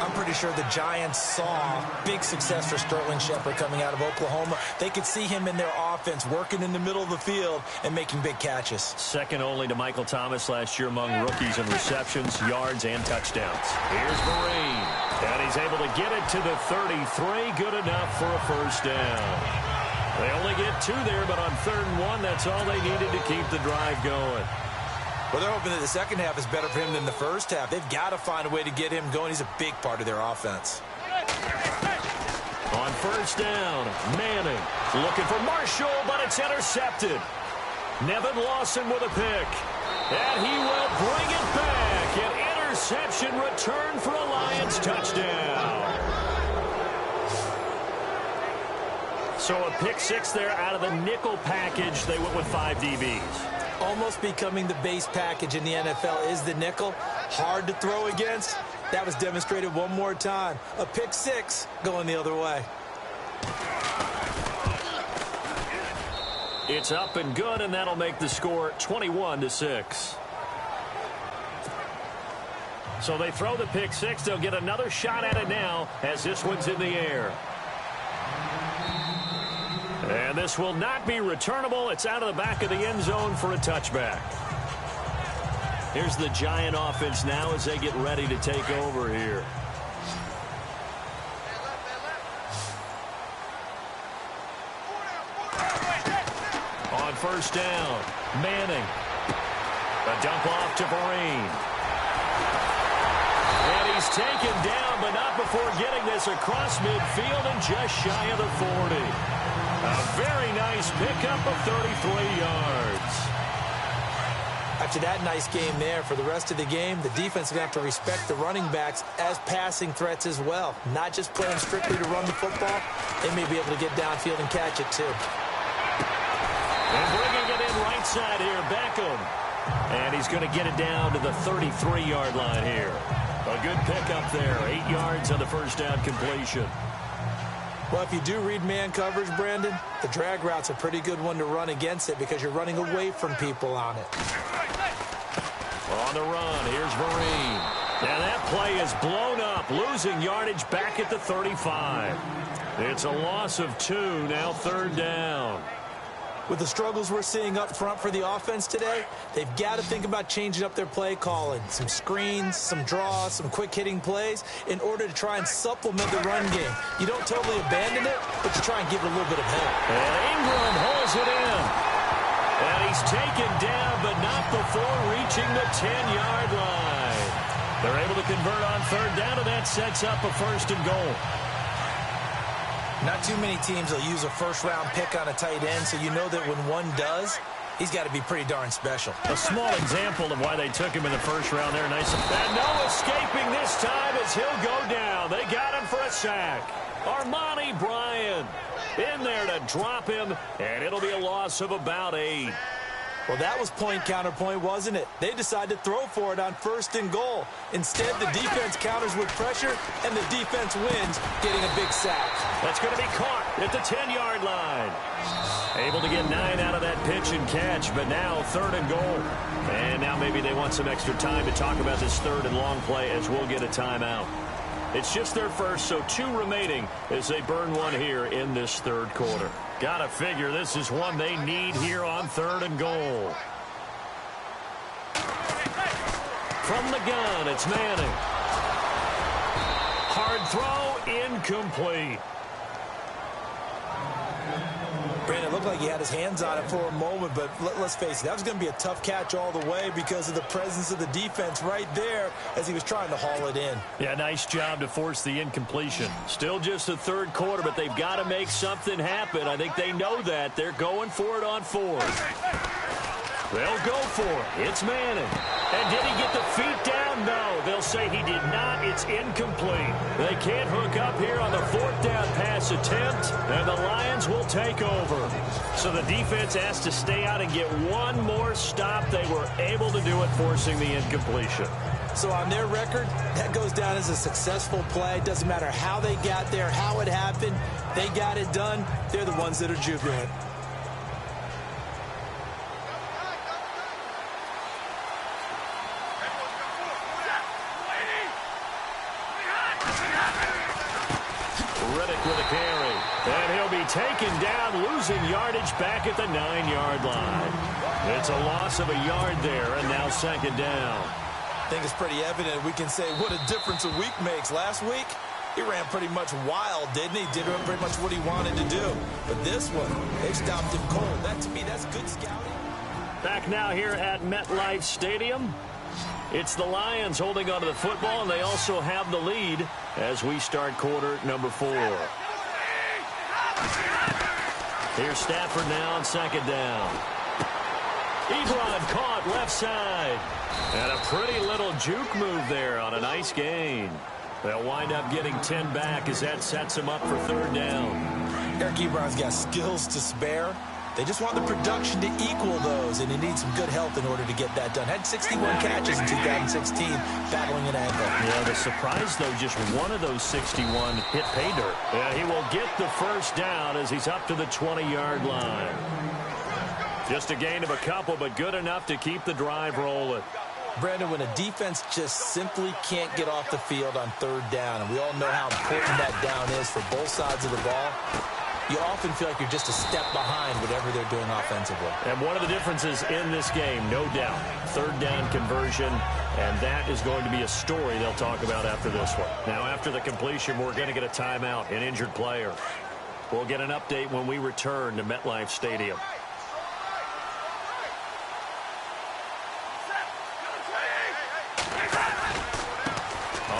I'm pretty sure the Giants saw big success for Sterling Shepard coming out of Oklahoma. They could see him in their offense working in the middle of the field and making big catches. Second only to Michael Thomas last year among rookies in receptions, yards, and touchdowns. Here's Vereen. And he's able to get it to the 33. Good enough for a 1st down. They only get 2 there, but on 3rd and 1, that's all they needed to keep the drive going. Well, they're hoping that the second half is better for him than the first half. They've got to find a way to get him going. He's a big part of their offense. On 1st down, Manning looking for Marshall, but it's intercepted. Nevin Lawson with a pick. And he will bring it back. An interception return for a Lions touchdown. So a pick 6 there out of the nickel package. They went with 5 DBs. Almost becoming the base package in the NFL is the nickel. Hard to throw against. That was demonstrated one more time. A pick 6 going the other way. It's up and good, and that'll make the score 21-6. So they throw the pick 6. They'll get another shot at it now as this one's in the air. And this will not be returnable. It's out of the back of the end zone for a touchback. Here's the Giant offense now as they get ready to take over here. first down. Manning. A dump off to Vereen. And he's taken down, but not before getting this across midfield and just shy of the 40. A very nice pickup of 33 yards. After that nice game there, for the rest of the game, the defense is going to have to respect the running backs as passing threats as well. Not just playing strictly to run the football. They may be able to get downfield and catch it, too. And bringing it in right side here, Beckham. And he's going to get it down to the 33-yard line here. A good pickup there. 8 yards on the first down completion. Well, if you do read man coverage, Brandon, the drag route's a pretty good one to run against it because you're running away from people on it. On the run, here's Vereen. And that play is blown up, losing yardage back at the 35. It's a loss of 2, now third down. With the struggles we're seeing up front for the offense today, they've got to think about changing up their play calling. Some screens, some draws, some quick-hitting plays in order to try and supplement the run game. You don't totally abandon it, but you try and give it a little bit of help. And Ingram holds it in. And he's taken down, but not before reaching the 10-yard line. They're able to convert on third down, and that sets up a first and goal. Not too many teams will use a first-round pick on a tight end, so you know that when one does, he's got to be pretty darn special. A small example of why they took him in the first round there. Nice. And no escaping this time as he'll go down. They got him for a sack. Armani Bryant in there to drop him, and it'll be a loss of about 8. Well, that was point-counterpoint, wasn't it? They decided to throw for it on first and goal. Instead, the defense counters with pressure, and the defense wins, getting a big sack. That's going to be caught at the 10-yard line. Able to get 9 out of that pitch and catch, but now third and goal. And now maybe they want some extra time to talk about this third and long play as we'll get a timeout. It's just their first, so 2 remaining as they burn one here in this third quarter. Gotta figure this is one they need here on third and goal. From the gun, it's Manning. Hard throw, incomplete. Brandon, it looked like he had his hands on it for a moment, but let's face it, that was going to be a tough catch all the way because of the presence of the defense right there as he was trying to haul it in. Yeah, nice job to force the incompletion. Still just the third quarter, but they've got to make something happen. I think they know that. They're going for it on fourth. They'll go for it. It's Manning. And did he get the feet down? No. They'll say he did not. It's incomplete. They can't hook up here on the fourth down pass attempt, and the Lions will take over. So the defense has to stay out and get one more stop. They were able to do it, forcing the incompletion. So on their record, that goes down as a successful play. Doesn't matter how they got there, how it happened. They got it done. They're the ones that are jubilant. Taken down, losing yardage back at the 9-yard line. It's a loss of a yard there, and now second down. I think it's pretty evident we can say what a difference a week makes. Last week, he ran pretty much wild, didn't he? Did pretty much what he wanted to do. But this one, they stopped him cold. That, to me, that's good scouting. Back now here at MetLife Stadium. It's the Lions holding onto the football, and they also have the lead as we start quarter number 4. Here's Stafford now on second down. Ebron caught left side. And a pretty little juke move there on a nice gain. They'll wind up getting 10 back as that sets them up for third down. Eric Ebron's got skills to spare. They just want the production to equal those, and he needs some good health in order to get that done. Had 61 catches in 2016, battling an ankle. Yeah, the surprise, though, just one of those 61 hit pay dirt. Yeah, he will get the first down as he's up to the 20-yard line. Just a gain of a couple, but good enough to keep the drive rolling. Brandon, when a defense just simply can't get off the field on third down, and we all know how important that down is for both sides of the ball, you often feel like you're just a step behind whatever they're doing offensively. And one of the differences in this game, no doubt, third down conversion, and that is going to be a story they'll talk about after this one. Now, after the completion, we're going to get a timeout, an injured player. We'll get an update when we return to MetLife Stadium.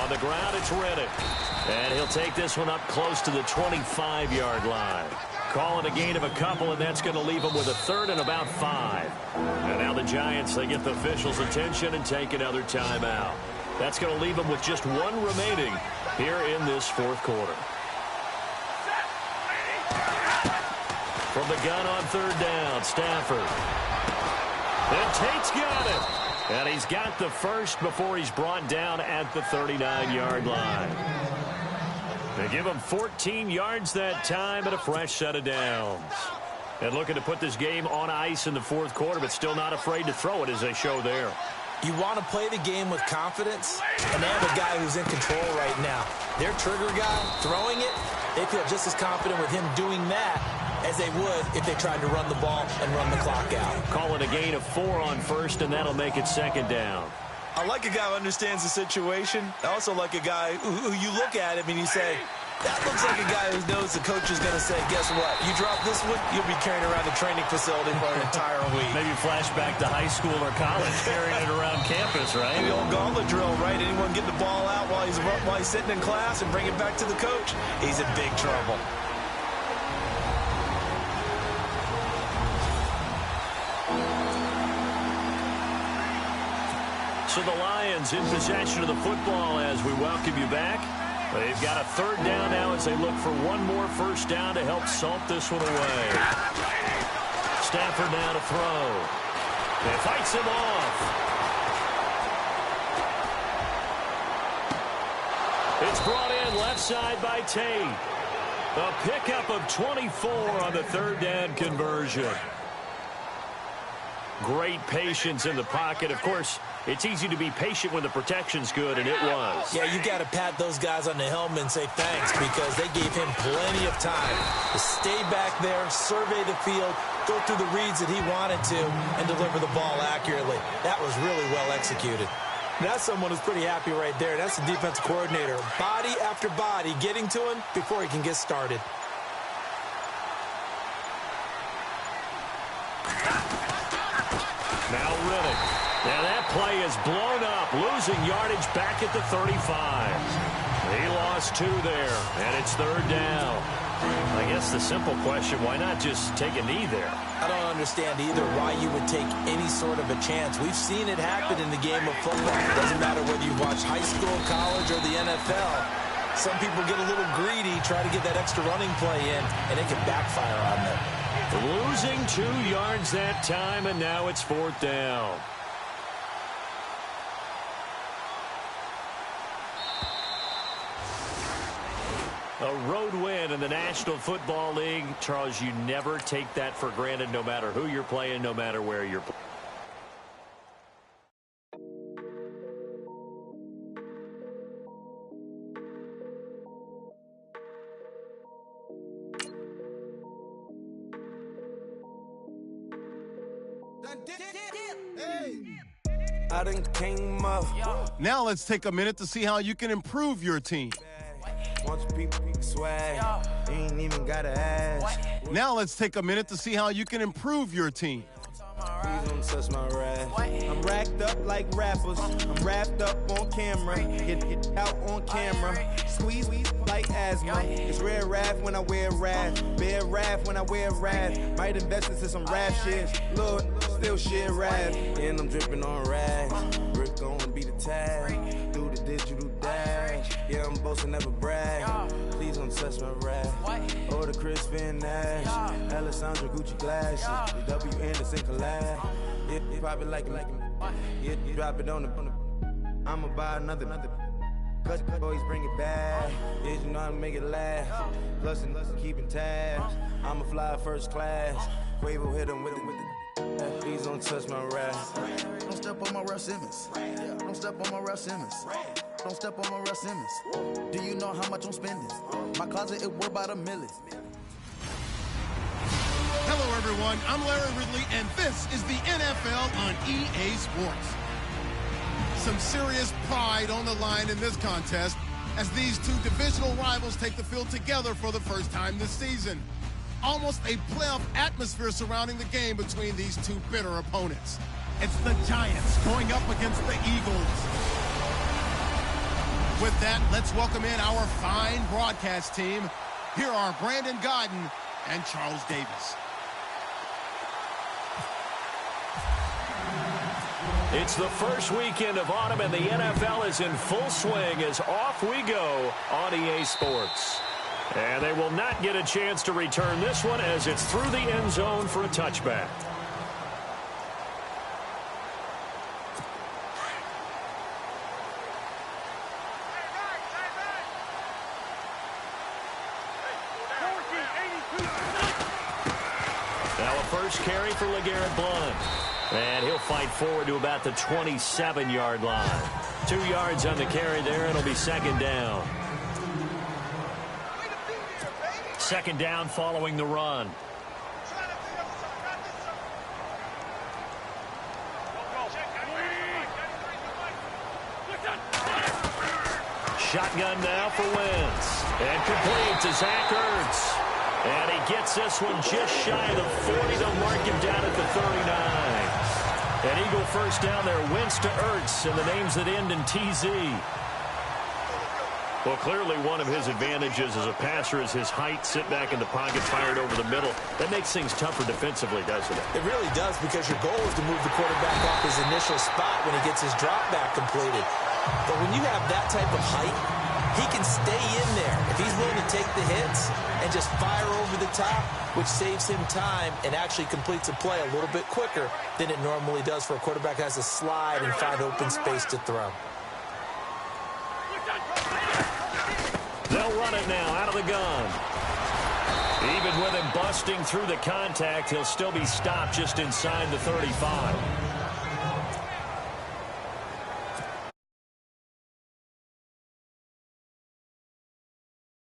On the ground, it's Riddick. And he'll take this one up close to the 25-yard line. Calling a gain of a couple, and that's going to leave him with a third and about 5. And now the Giants, they get the officials' attention and take another timeout. That's going to leave them with just one remaining here in this fourth quarter. From the gun on third down, Stafford. And Tate's got it. And he's got the first before he's brought down at the 39-yard line. They give him 14 yards that time and a fresh set of downs. And looking to put this game on ice in the fourth quarter, but still not afraid to throw it as they show there. You want to play the game with confidence, and they have a guy who's in control right now. Their trigger guy, throwing it, they feel just as confident with him doing that as they would if they tried to run the ball and run the clock out. Calling a gain of 4 on first, and that'll make it second down. I like a guy who understands the situation. I also like a guy who you look at him and you say, that looks like a guy who knows the coach is going to say, guess what? You drop this one, you'll be carrying around the training facility for an entire week. Maybe flashback to high school or college, carrying it around campus, right? The old gauntlet drill, right? Anyone get the ball out while he's sitting in class and bring it back to the coach? He's in big trouble. So the Lions in possession of the football as we welcome you back. They've got a third down now as they look for one more first down to help salt this one away. Stafford now to throw. They fights him off. It's brought in left side by Tate. A pickup of 24 on the third down conversion. Great patience in the pocket. Of course, it's easy to be patient when the protection's good, and it was. Yeah, you got to pat those guys on the helmet and say thanks because they gave him plenty of time to stay back there, survey the field, go through the reads that he wanted to, and deliver the ball accurately. That was really well executed. That's someone who's pretty happy right there. That's the defensive coordinator. Body after body getting to him before he can get started. Now Riddick. Now that play is blown up, losing yardage back at the 35. He lost 2 there, and it's third down. I guess the simple question, why not just take a knee there? I don't understand either why you would take any sort of a chance. We've seen it happen in the game of football. It doesn't matter whether you watch high school, college, or the NFL. Some people get a little greedy, try to get that extra running play in, and it can backfire on them. Losing 2 yards that time, and now it's fourth down. A road win in the National Football League. Charles, you never take that for granted, no matter who you're playing, no matter where you're playing. I done came up. Now let's take a minute to see how you can improve your team. Bunch of people swag. Ain't even gotta ask. Now let's take a minute to see how you can improve your team. Please don't touch my rag. I'm racked up like rappers. I'm wrapped up on camera. Get out on camera. Squeeze like asthma. It's rare wrath when I wear wrath. Bear wrath when I wear wrath. Might invest into some rap shit. Look, still shit wrath. And I'm dripping on rags. Brick gonna be the tag. Do the digital dash. Yeah, I'm boasting, never brag. Please don't touch my rag. Or the Chris Van Nash. Alessandra Gucci glasses. The W Anderson collab. Yeah, pop it like yeah, drop it on the. I'ma buy another. Cause boys bring it back. Yeah, you know how to make it last. Plus and keeping tabs. I'ma fly first class. Quavo hit him with the. Please don't touch my rap. Don't step on my Ralph Simmons. Don't step on my Ralph Simmons. Don't step on my Ralph Simmons. Do you know how much I'm spending? My closet is worth about $1 million. Hello, everyone. I'm Larry Ridley, and this is the NFL on EA Sports. Some serious pride on the line in this contest as these two divisional rivals take the field together for the first time this season. Almost a playoff atmosphere surrounding the game between these two bitter opponents. It's the Giants going up against the Eagles. With that, let's welcome in our fine broadcast team. Here are Brandon Gaudin and Charles Davis. It's the first weekend of autumn, and the NFL is in full swing as off we go on EA Sports. And they will not get a chance to return this one as it's through the end zone for a touchback. Now a first carry for LeGarrette Blount. And he'll fight forward to about the 27-yard line. 2 yards on the carry there. It'll be second down. Second down following the run. Shotgun now for Wentz. And complete to Zach Ertz. And he gets this one just shy of the 40. They'll mark him down at the 39. An Eagle first down there. Wentz to Ertz, and the names that end in TZ. Well, clearly one of his advantages as a passer is his height. Sit back in the pocket, fired over the middle. That makes things tougher defensively, doesn't it? It really does, because your goal is to move the quarterback off his initial spot when he gets his drop back completed. But when you have that type of height, he can stay in there if he's willing to take the hits and just fire over the top, which saves him time and actually completes a play a little bit quicker than it normally does for a quarterback who has to slide and find open space to throw. They'll run it now out of the gun. Even with him busting through the contact, he'll still be stopped just inside the 35.